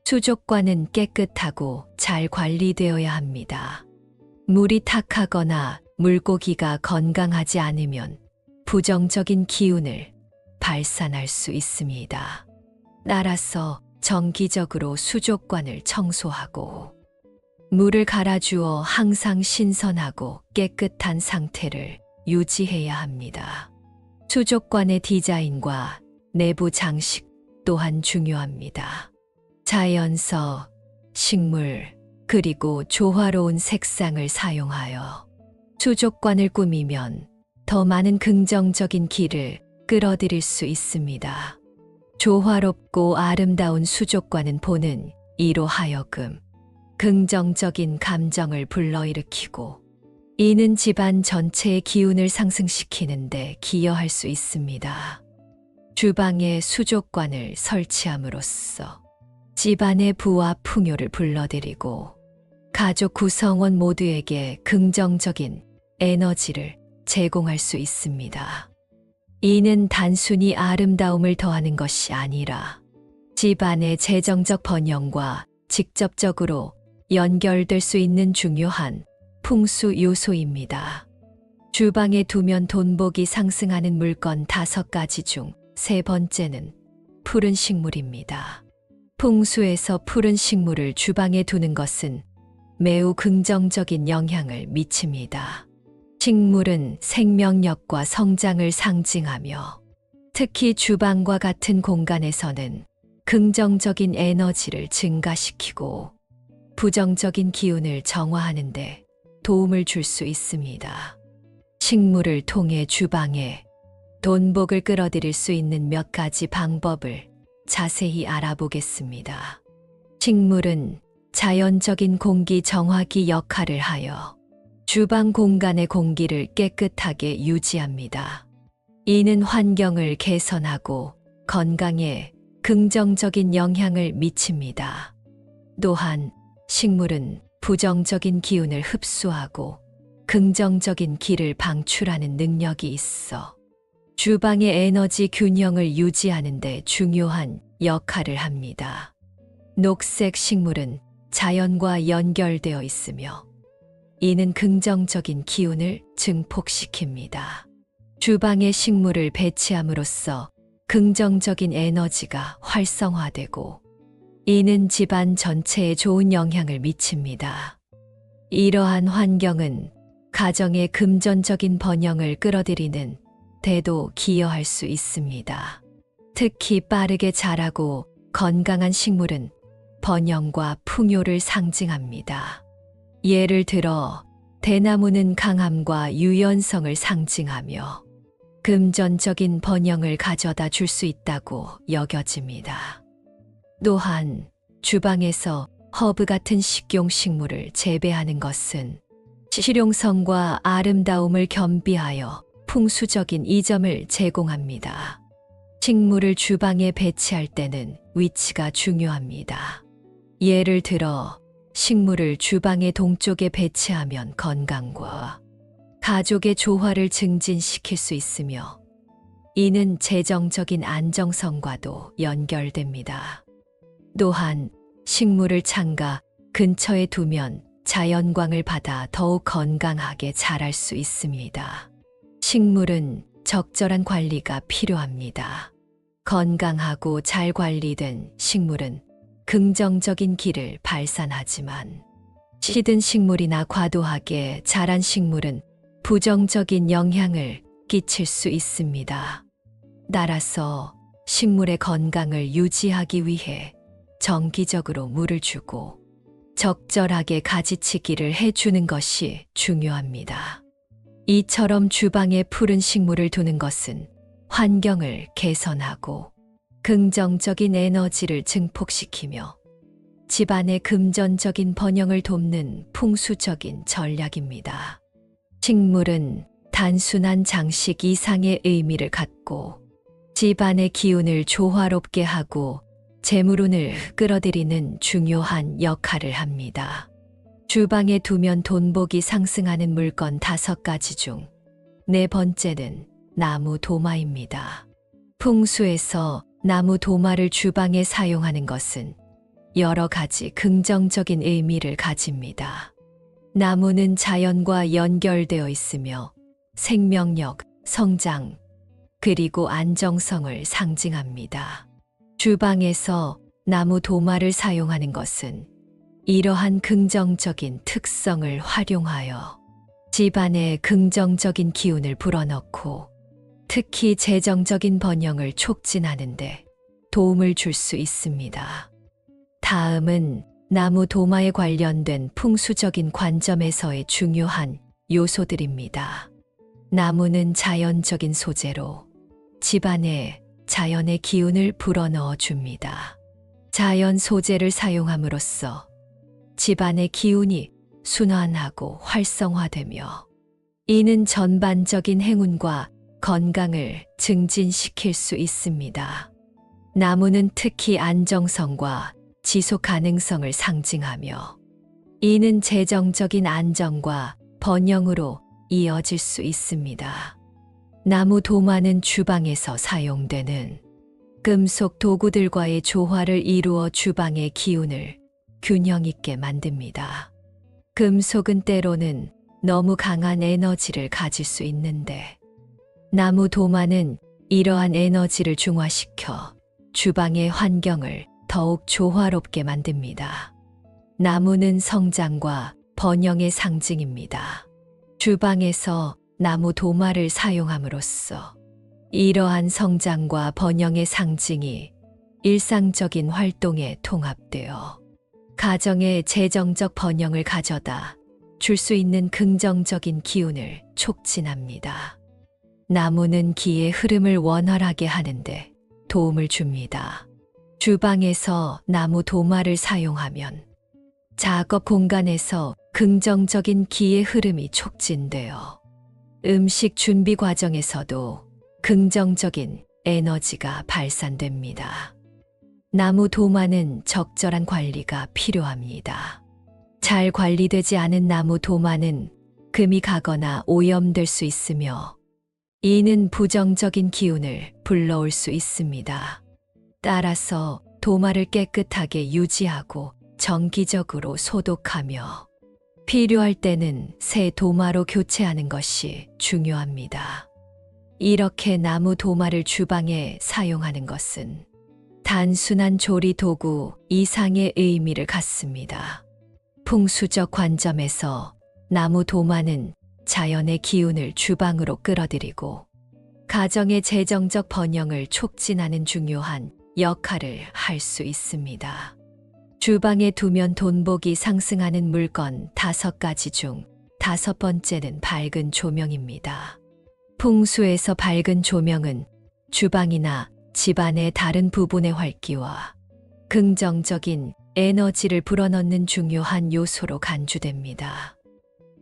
수족관은 깨끗하고 잘 관리되어야 합니다. 물이 탁하거나 물고기가 건강하지 않으면 부정적인 기운을 발산할 수 있습니다. 따라서 정기적으로 수족관을 청소하고 물을 갈아주어 항상 신선하고 깨끗한 상태를 유지해야 합니다. 수족관의 디자인과 내부 장식 또한 중요합니다. 자연서, 식물, 그리고 조화로운 색상을 사용하여 수족관을 꾸미면 더 많은 긍정적인 기를 끌어들일 수 있습니다. 조화롭고 아름다운 수족관은 보는 이로 하여금 긍정적인 감정을 불러일으키고 이는 집안 전체의 기운을 상승시키는 데 기여할 수 있습니다. 주방에 수족관을 설치함으로써 집안의 부와 풍요를 불러들이고 가족 구성원 모두에게 긍정적인 에너지를 제공할 수 있습니다. 이는 단순히 아름다움을 더하는 것이 아니라 집안의 재정적 번영과 직접적으로 연결될 수 있는 중요한 풍수 요소입니다. 주방에 두면 돈복이 상승하는 물건 5가지 중 3번째는 푸른 식물입니다. 풍수에서 푸른 식물을 주방에 두는 것은 매우 긍정적인 영향을 미칩니다. 식물은 생명력과 성장을 상징하며 특히 주방과 같은 공간에서는 긍정적인 에너지를 증가시키고 부정적인 기운을 정화하는 데 도움을 줄 수 있습니다. 식물을 통해 주방에 돈복을 끌어들일 수 있는 몇 가지 방법을 자세히 알아보겠습니다. 식물은 자연적인 공기 정화기 역할을 하여 주방 공간의 공기를 깨끗하게 유지합니다. 이는 환경을 개선하고 건강에 긍정적인 영향을 미칩니다. 또한 식물은 부정적인 기운을 흡수하고 긍정적인 기를 방출하는 능력이 있어 주방의 에너지 균형을 유지하는 데 중요한 역할을 합니다. 녹색 식물은 자연과 연결되어 있으며 이는 긍정적인 기운을 증폭시킵니다. 주방에 식물을 배치함으로써 긍정적인 에너지가 활성화되고 이는 집안 전체에 좋은 영향을 미칩니다. 이러한 환경은 가정의 금전적인 번영을 끌어들이는 데도 기여할 수 있습니다. 특히 빠르게 자라고 건강한 식물은 번영과 풍요를 상징합니다. 예를 들어 대나무는 강함과 유연성을 상징하며 금전적인 번영을 가져다 줄 수 있다고 여겨집니다. 또한 주방에서 허브 같은 식용식물을 재배하는 것은 실용성과 아름다움을 겸비하여 풍수적인 이점을 제공합니다. 식물을 주방에 배치할 때는 위치가 중요합니다. 예를 들어 식물을 주방의 동쪽에 배치하면 건강과 가족의 조화를 증진시킬 수 있으며 이는 재정적인 안정성과도 연결됩니다. 또한 식물을 창가 근처에 두면 자연광을 받아 더욱 건강하게 자랄 수 있습니다. 식물은 적절한 관리가 필요합니다. 건강하고 잘 관리된 식물은 긍정적인 기를 발산하지만 시든 식물이나 과도하게 자란 식물은 부정적인 영향을 끼칠 수 있습니다. 따라서 식물의 건강을 유지하기 위해 정기적으로 물을 주고 적절하게 가지치기를 해주는 것이 중요합니다. 이처럼 주방에 푸른 식물을 두는 것은 환경을 개선하고 긍정적인 에너지를 증폭시키며 집안의 금전적인 번영을 돕는 풍수적인 전략입니다. 식물은 단순한 장식 이상의 의미를 갖고 집안의 기운을 조화롭게 하고 재물운을 끌어들이는 중요한 역할을 합니다. 주방에 두면 돈복이 상승하는 물건 5가지 중 4번째는 나무 도마입니다. 풍수에서 나무 도마를 주방에 사용하는 것은 여러 가지 긍정적인 의미를 가집니다. 나무는 자연과 연결되어 있으며 생명력, 성장, 그리고 안정성을 상징합니다. 주방에서 나무 도마를 사용하는 것은 이러한 긍정적인 특성을 활용하여 집안에 긍정적인 기운을 불어넣고 특히 재정적인 번영을 촉진하는 데 도움을 줄 수 있습니다. 다음은 나무 도마에 관련된 풍수적인 관점에서의 중요한 요소들입니다. 나무는 자연적인 소재로 집안에 자연의 기운을 불어넣어 줍니다. 자연 소재를 사용함으로써 집안의 기운이 순환하고 활성화되며 이는 전반적인 행운과 건강을 증진시킬 수 있습니다. 나무는 특히 안정성과 지속 가능성을 상징하며 이는 재정적인 안정과 번영으로 이어질 수 있습니다. 나무 도마는 주방에서 사용되는 금속 도구들과의 조화를 이루어 주방의 기운을 균형 있게 만듭니다. 금속은 때로는 너무 강한 에너지를 가질 수 있는데 나무 도마는 이러한 에너지를 중화시켜 주방의 환경을 더욱 조화롭게 만듭니다. 나무는 성장과 번영의 상징입니다. 주방에서 나무 도마를 사용함으로써 이러한 성장과 번영의 상징이 일상적인 활동에 통합되어 가정의 재정적 번영을 가져다 줄 수 있는 긍정적인 기운을 촉진합니다. 나무는 기의 흐름을 원활하게 하는데 도움을 줍니다. 주방에서 나무 도마를 사용하면 작업 공간에서 긍정적인 기의 흐름이 촉진되어 음식 준비 과정에서도 긍정적인 에너지가 발산됩니다. 나무 도마는 적절한 관리가 필요합니다. 잘 관리되지 않은 나무 도마는 금이 가거나 오염될 수 있으며 이는 부정적인 기운을 불러올 수 있습니다. 따라서 도마를 깨끗하게 유지하고 정기적으로 소독하며 필요할 때는 새 도마로 교체하는 것이 중요합니다. 이렇게 나무 도마를 주방에 사용하는 것은 단순한 조리 도구 이상의 의미를 갖습니다. 풍수적 관점에서 나무 도마는 자연의 기운을 주방으로 끌어들이고 가정의 재정적 번영을 촉진하는 중요한 역할을 할 수 있습니다. 주방에 두면 돈복이 상승하는 물건 5가지 중 5번째는 밝은 조명입니다. 풍수에서 밝은 조명은 주방이나 집안의 다른 부분의 활기와 긍정적인 에너지를 불어넣는 중요한 요소로 간주됩니다.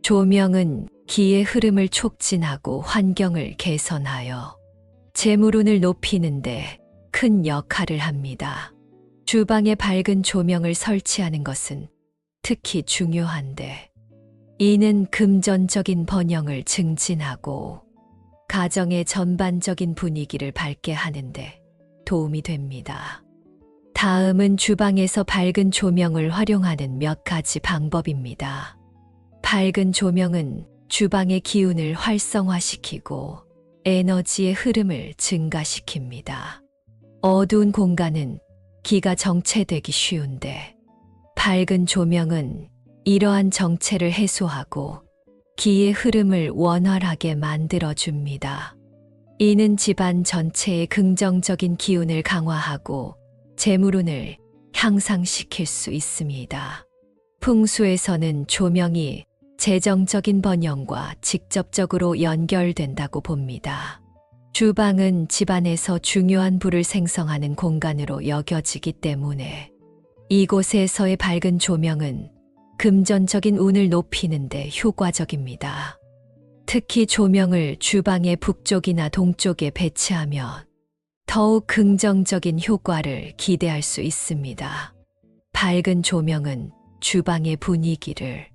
조명은 기의 흐름을 촉진하고 환경을 개선하여 재물운을 높이는데 큰 역할을 합니다. 주방에 밝은 조명을 설치하는 것은 특히 중요한데 이는 금전적인 번영을 증진하고 가정의 전반적인 분위기를 밝게 하는데 도움이 됩니다. 다음은 주방에서 밝은 조명을 활용하는 몇 가지 방법입니다. 밝은 조명은 주방의 기운을 활성화시키고 에너지의 흐름을 증가시킵니다. 어두운 공간은 기가 정체되기 쉬운데 밝은 조명은 이러한 정체를 해소하고 기의 흐름을 원활하게 만들어줍니다. 이는 집안 전체의 긍정적인 기운을 강화하고 재물운을 향상시킬 수 있습니다. 풍수에서는 조명이 재정적인 번영과 직접적으로 연결된다고 봅니다. 주방은 집안에서 중요한 부를 생성하는 공간으로 여겨지기 때문에 이곳에서의 밝은 조명은 금전적인 운을 높이는 데 효과적입니다. 특히 조명을 주방의 북쪽이나 동쪽에 배치하면 더욱 긍정적인 효과를 기대할 수 있습니다. 밝은 조명은 주방의 분위기를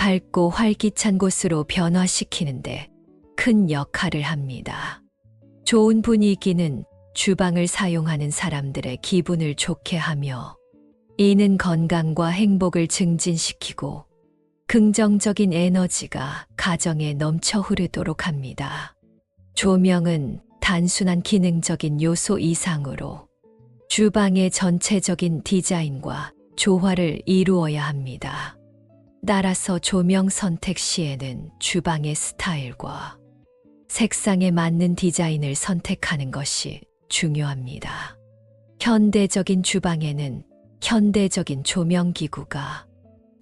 밝고 활기찬 곳으로 변화시키는데 큰 역할을 합니다. 좋은 분위기는 주방을 사용하는 사람들의 기분을 좋게 하며 이는 건강과 행복을 증진시키고 긍정적인 에너지가 가정에 넘쳐 흐르도록 합니다. 조명은 단순한 기능적인 요소 이상으로 주방의 전체적인 디자인과 조화를 이루어야 합니다. 따라서 조명 선택 시에는 주방의 스타일과 색상에 맞는 디자인을 선택하는 것이 중요합니다. 현대적인 주방에는 현대적인 조명 기구가,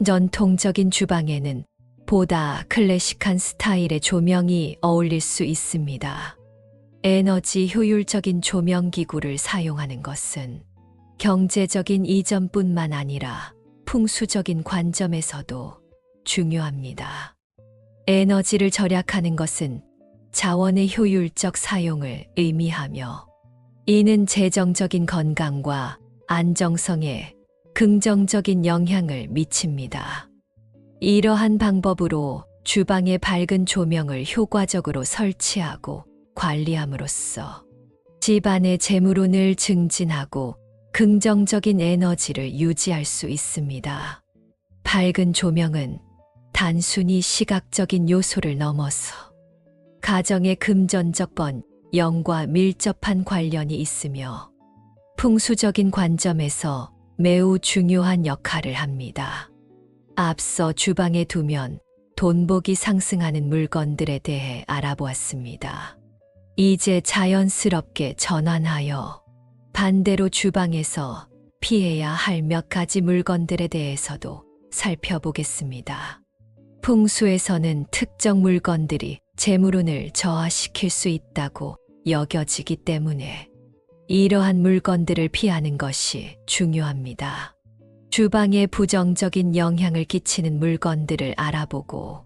전통적인 주방에는 보다 클래식한 스타일의 조명이 어울릴 수 있습니다. 에너지 효율적인 조명 기구를 사용하는 것은 경제적인 이점뿐만 아니라 풍수적인 관점에서도 중요합니다. 에너지를 절약하는 것은 자원의 효율적 사용을 의미하며 이는 재정적인 건강과 안정성에 긍정적인 영향을 미칩니다. 이러한 방법으로 주방의 밝은 조명을 효과적으로 설치하고 관리함으로써 집안의 재물운을 증진하고 긍정적인 에너지를 유지할 수 있습니다. 밝은 조명은 단순히 시각적인 요소를 넘어서 가정의 금전적 번영과 밀접한 관련이 있으며 풍수적인 관점에서 매우 중요한 역할을 합니다. 앞서 주방에 두면 돈복이 상승하는 물건들에 대해 알아보았습니다. 이제 자연스럽게 전환하여 반대로 주방에서 피해야 할 몇 가지 물건들에 대해서도 살펴보겠습니다. 풍수에서는 특정 물건들이 재물운을 저하시킬 수 있다고 여겨지기 때문에 이러한 물건들을 피하는 것이 중요합니다. 주방에 부정적인 영향을 끼치는 물건들을 알아보고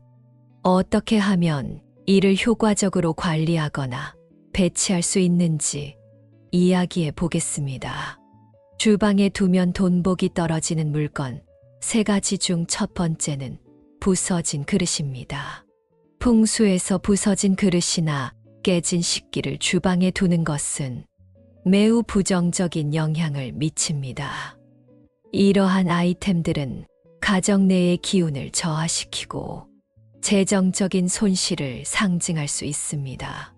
어떻게 하면 이를 효과적으로 관리하거나 배치할 수 있는지 이야기해 보겠습니다. 주방에 두면 돈복이 떨어지는 물건 3가지 중 첫 번째는 부서진 그릇입니다. 풍수에서 부서진 그릇이나 깨진 식기를 주방에 두는 것은 매우 부정적인 영향을 미칩니다. 이러한 아이템들은 가정 내의 기운을 저하시키고 재정적인 손실을 상징할 수 있습니다.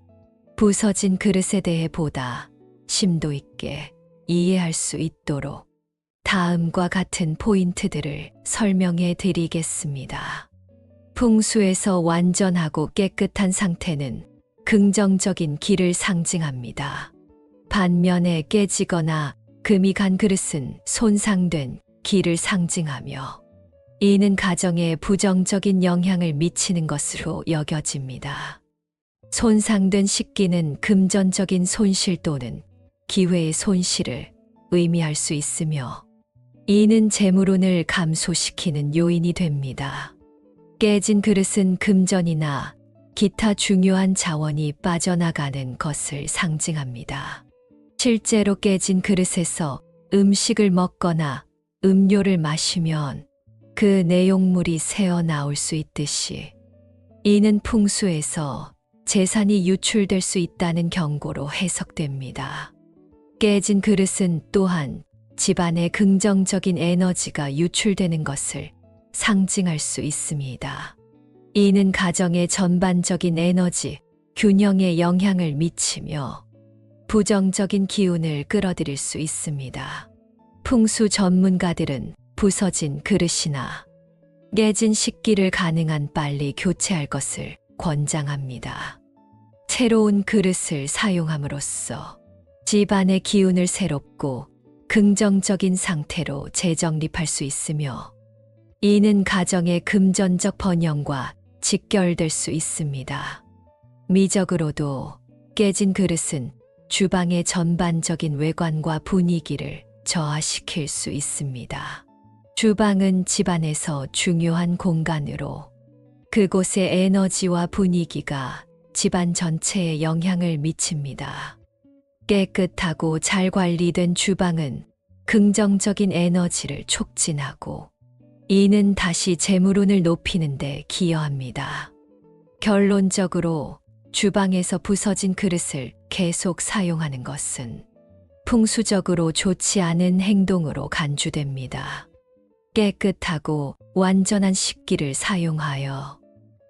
부서진 그릇에 대해 보다 심도 있게 이해할 수 있도록 다음과 같은 포인트들을 설명해 드리겠습니다. 풍수에서 완전하고 깨끗한 상태는 긍정적인 기를 상징합니다. 반면에 깨지거나 금이 간 그릇은 손상된 기를 상징하며 이는 가정에 부정적인 영향을 미치는 것으로 여겨집니다. 손상된 식기는 금전적인 손실 또는 기회의 손실을 의미할 수 있으며 이는 재물운을 감소시키는 요인이 됩니다. 깨진 그릇은 금전이나 기타 중요한 자원이 빠져나가는 것을 상징합니다. 실제로 깨진 그릇에서 음식을 먹거나 음료를 마시면 그 내용물이 새어 나올 수 있듯이 이는 풍수에서 재산이 유출될 수 있다는 경고로 해석됩니다. 깨진 그릇은 또한 집안에 긍정적인 에너지가 유출되는 것을 상징할 수 있습니다. 이는 가정의 전반적인 에너지 균형에 영향을 미치며 부정적인 기운을 끌어들일 수 있습니다. 풍수 전문가들은 부서진 그릇이나 깨진 식기를 가능한 빨리 교체할 것을 권장합니다. 새로운 그릇을 사용함으로써 집안의 기운을 새롭고 긍정적인 상태로 재정립할 수 있으며 이는 가정의 금전적 번영과 직결될 수 있습니다. 미적으로도 깨진 그릇은 주방의 전반적인 외관과 분위기를 저하시킬 수 있습니다. 주방은 집안에서 중요한 공간으로 그곳의 에너지와 분위기가 집안 전체에 영향을 미칩니다. 깨끗하고 잘 관리된 주방은 긍정적인 에너지를 촉진하고 이는 다시 재물운을 높이는 데 기여합니다. 결론적으로 주방에서 부서진 그릇을 계속 사용하는 것은 풍수적으로 좋지 않은 행동으로 간주됩니다. 깨끗하고 완전한 식기를 사용하여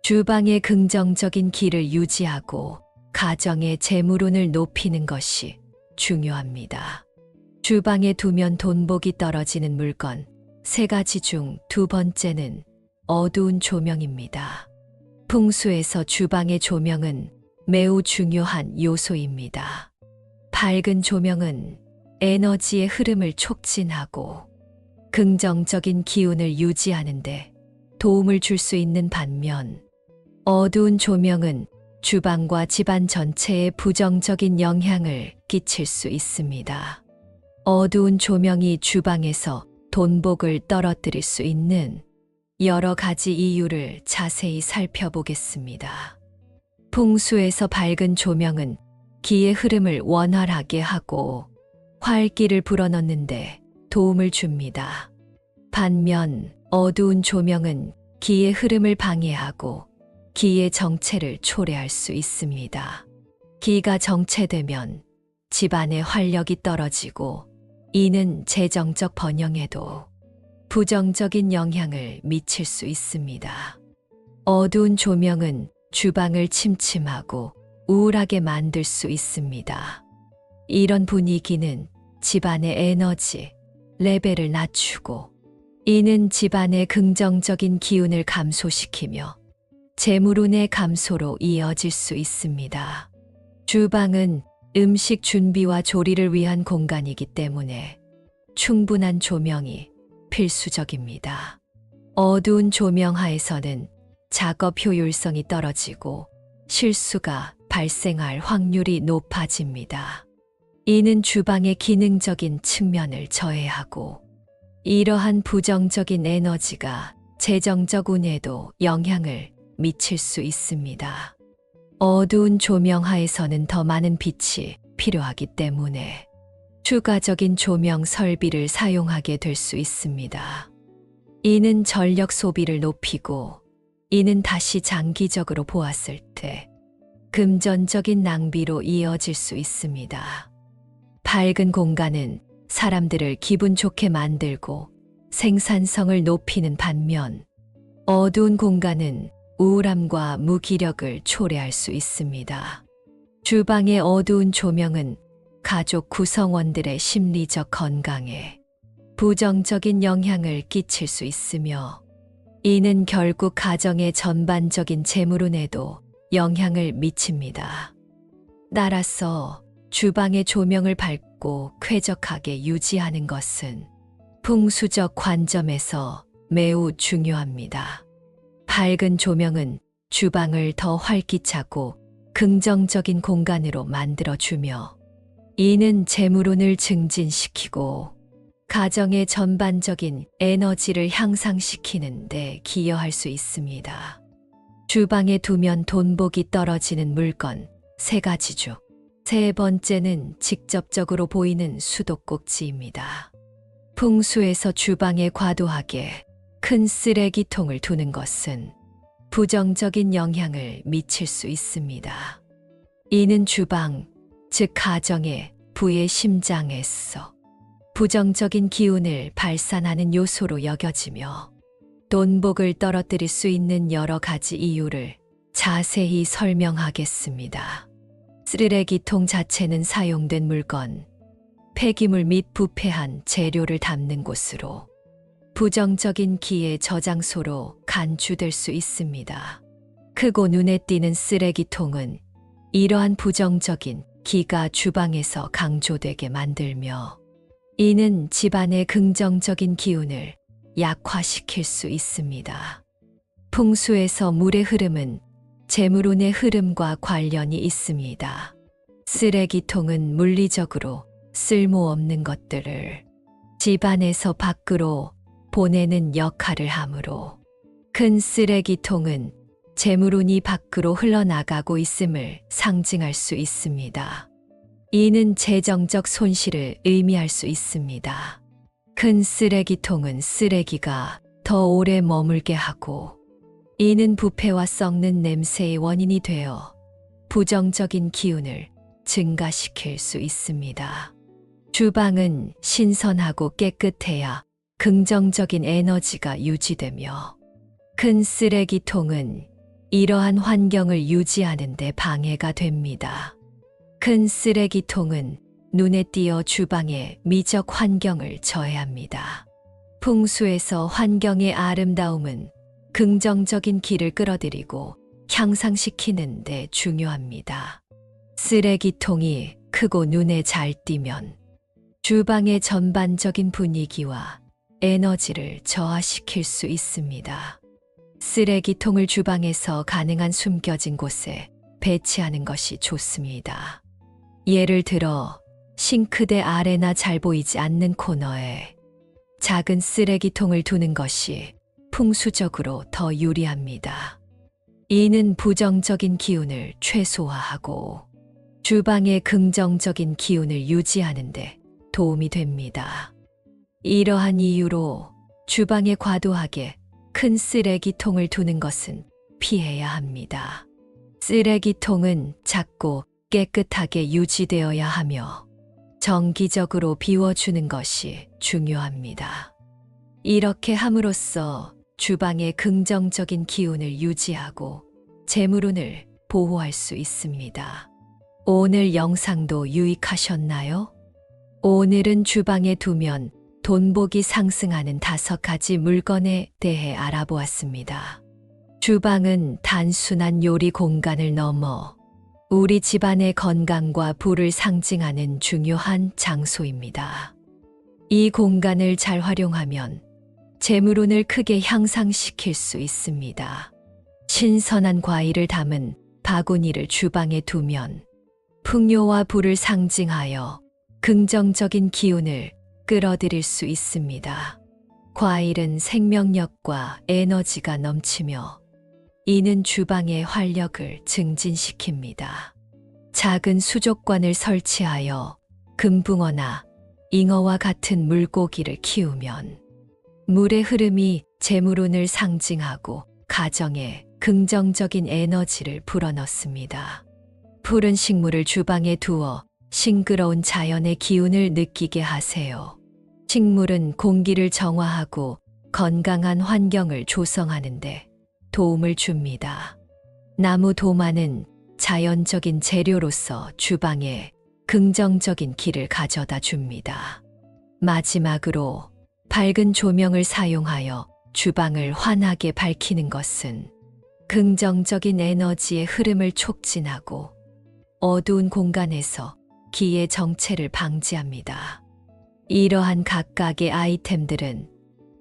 주방의 긍정적인 기를 유지하고 가정의 재물운을 높이는 것이 중요합니다. 주방에 두면 돈복이 떨어지는 물건 3가지 중 2번째는 어두운 조명입니다. 풍수에서 주방의 조명은 매우 중요한 요소입니다. 밝은 조명은 에너지의 흐름을 촉진하고 긍정적인 기운을 유지하는 데 도움을 줄 수 있는 반면 어두운 조명은 주방과 집안 전체에 부정적인 영향을 끼칠 수 있습니다. 어두운 조명이 주방에서 돈복을 떨어뜨릴 수 있는 여러 가지 이유를 자세히 살펴보겠습니다. 풍수에서 밝은 조명은 기의 흐름을 원활하게 하고 활기를 불어넣는데 도움을 줍니다. 반면 어두운 조명은 기의 흐름을 방해하고 기의 정체를 초래할 수 있습니다. 기가 정체되면 집안의 활력이 떨어지고 이는 재정적 번영에도 부정적인 영향을 미칠 수 있습니다. 어두운 조명은 주방을 침침하고 우울하게 만들 수 있습니다. 이런 분위기는 집안의 에너지 레벨을 낮추고 이는 집안의 긍정적인 기운을 감소시키며 재물운의 감소로 이어질 수 있습니다. 주방은 음식 준비와 조리를 위한 공간이기 때문에 충분한 조명이 필수적입니다. 어두운 조명 하에서는 작업 효율성이 떨어지고 실수가 발생할 확률이 높아집니다. 이는 주방의 기능적인 측면을 저해하고 이러한 부정적인 에너지가 재정적 운에도 영향을 미칠 수 있습니다. 어두운 조명 하에서는 더 많은 빛이 필요하기 때문에 추가적인 조명 설비를 사용하게 될 수 있습니다. 이는 전력 소비를 높이고 이는 다시 장기적으로 보았을 때 금전적인 낭비로 이어질 수 있습니다. 밝은 공간은 사람들을 기분 좋게 만들고 생산성을 높이는 반면 어두운 공간은 우울함과 무기력을 초래할 수 있습니다. 주방의 어두운 조명은 가족 구성원들의 심리적 건강에 부정적인 영향을 끼칠 수 있으며 이는 결국 가정의 전반적인 재물운에도 영향을 미칩니다. 따라서 주방의 조명을 밝고 쾌적하게 유지하는 것은 풍수적 관점에서 매우 중요합니다. 밝은 조명은 주방을 더 활기차고 긍정적인 공간으로 만들어주며 이는 재물운을 증진시키고 가정의 전반적인 에너지를 향상시키는 데 기여할 수 있습니다. 주방에 두면 돈복이 떨어지는 물건 3가지죠. 세 번째는 직접적으로 보이는 수도꼭지입니다. 풍수에서 주방에 과도하게 큰 쓰레기통을 두는 것은 부정적인 영향을 미칠 수 있습니다. 이는 주방, 즉 가정의 부의 심장에서 부정적인 기운을 발산하는 요소로 여겨지며 돈복을 떨어뜨릴 수 있는 여러 가지 이유를 자세히 설명하겠습니다. 쓰레기통 자체는 사용된 물건, 폐기물 및 부패한 재료를 담는 곳으로 부정적인 기의 저장소로 간주될 수 있습니다. 크고 눈에 띄는 쓰레기통은 이러한 부정적인 기가 주방에서 강조되게 만들며 이는 집안의 긍정적인 기운을 약화시킬 수 있습니다. 풍수에서 물의 흐름은 재물운의 흐름과 관련이 있습니다. 쓰레기통은 물리적으로 쓸모없는 것들을 집안에서 밖으로 보내는 역할을 하므로 큰 쓰레기통은 재물운이 밖으로 흘러나가고 있음을 상징할 수 있습니다. 이는 재정적 손실을 의미할 수 있습니다. 큰 쓰레기통은 쓰레기가 더 오래 머물게 하고 이는 부패와 썩는 냄새의 원인이 되어 부정적인 기운을 증가시킬 수 있습니다. 주방은 신선하고 깨끗해야 긍정적인 에너지가 유지되며 큰 쓰레기통은 이러한 환경을 유지하는 데 방해가 됩니다. 큰 쓰레기통은 눈에 띄어 주방의 미적 환경을 저해합니다. 풍수에서 환경의 아름다움은 긍정적인 기를 끌어들이고 향상시키는 데 중요합니다. 쓰레기통이 크고 눈에 잘 띄면 주방의 전반적인 분위기와 에너지를 저하시킬 수 있습니다. 쓰레기통을 주방에서 가능한 숨겨진 곳에 배치하는 것이 좋습니다. 예를 들어 싱크대 아래나 잘 보이지 않는 코너에 작은 쓰레기통을 두는 것이 풍수적으로 더 유리합니다. 이는 부정적인 기운을 최소화하고 주방의 긍정적인 기운을 유지하는 데 도움이 됩니다. 이러한 이유로 주방에 과도하게 큰 쓰레기통을 두는 것은 피해야 합니다. 쓰레기통은 작고 깨끗하게 유지되어야 하며 정기적으로 비워주는 것이 중요합니다. 이렇게 함으로써 주방의 긍정적인 기운을 유지하고 재물운을 보호할 수 있습니다. 오늘 영상도 유익하셨나요? 오늘은 주방에 두면 돈복이 상승하는 5가지 물건에 대해 알아보았습니다. 주방은 단순한 요리 공간을 넘어 우리 집안의 건강과 부를 상징하는 중요한 장소입니다. 이 공간을 잘 활용하면 재물운을 크게 향상시킬 수 있습니다. 신선한 과일을 담은 바구니를 주방에 두면 풍요와 부를 상징하여 긍정적인 기운을 끌어들일 수 있습니다. 과일은 생명력과 에너지가 넘치며 이는 주방의 활력을 증진시킵니다. 작은 수족관을 설치하여 금붕어나 잉어와 같은 물고기를 키우면 물의 흐름이 재물운을 상징하고 가정에 긍정적인 에너지를 불어넣습니다. 푸른 식물을 주방에 두어 싱그러운 자연의 기운을 느끼게 하세요. 식물은 공기를 정화하고 건강한 환경을 조성하는데 도움을 줍니다. 나무 도마는 자연적인 재료로서 주방에 긍정적인 기를 가져다 줍니다. 마지막으로 밝은 조명을 사용하여 주방을 환하게 밝히는 것은 긍정적인 에너지의 흐름을 촉진하고 어두운 공간에서 기의 정체를 방지합니다. 이러한 각각의 아이템들은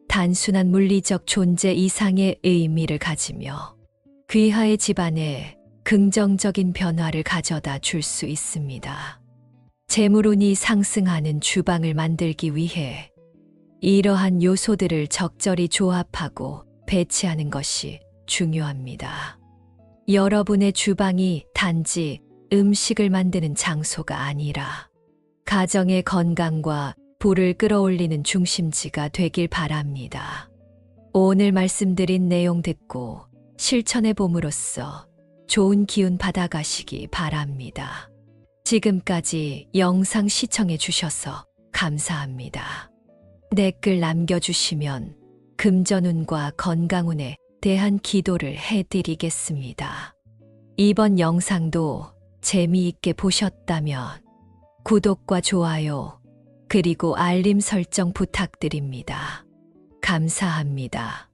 단순한 물리적 존재 이상의 의미를 가지며 귀하의 집안에 긍정적인 변화를 가져다 줄 수 있습니다. 재물운이 상승하는 주방을 만들기 위해 이러한 요소들을 적절히 조합하고 배치하는 것이 중요합니다. 여러분의 주방이 단지 음식을 만드는 장소가 아니라 가정의 건강과 부를 끌어올리는 중심지가 되길 바랍니다. 오늘 말씀드린 내용 듣고 실천해 봄으로써 좋은 기운 받아가시기 바랍니다. 지금까지 영상 시청해 주셔서 감사합니다. 댓글 남겨주시면 금전운과 건강운에 대한 기도를 해드리겠습니다. 이번 영상도 재미있게 보셨다면 구독과 좋아요 그리고 알림 설정 부탁드립니다. 감사합니다.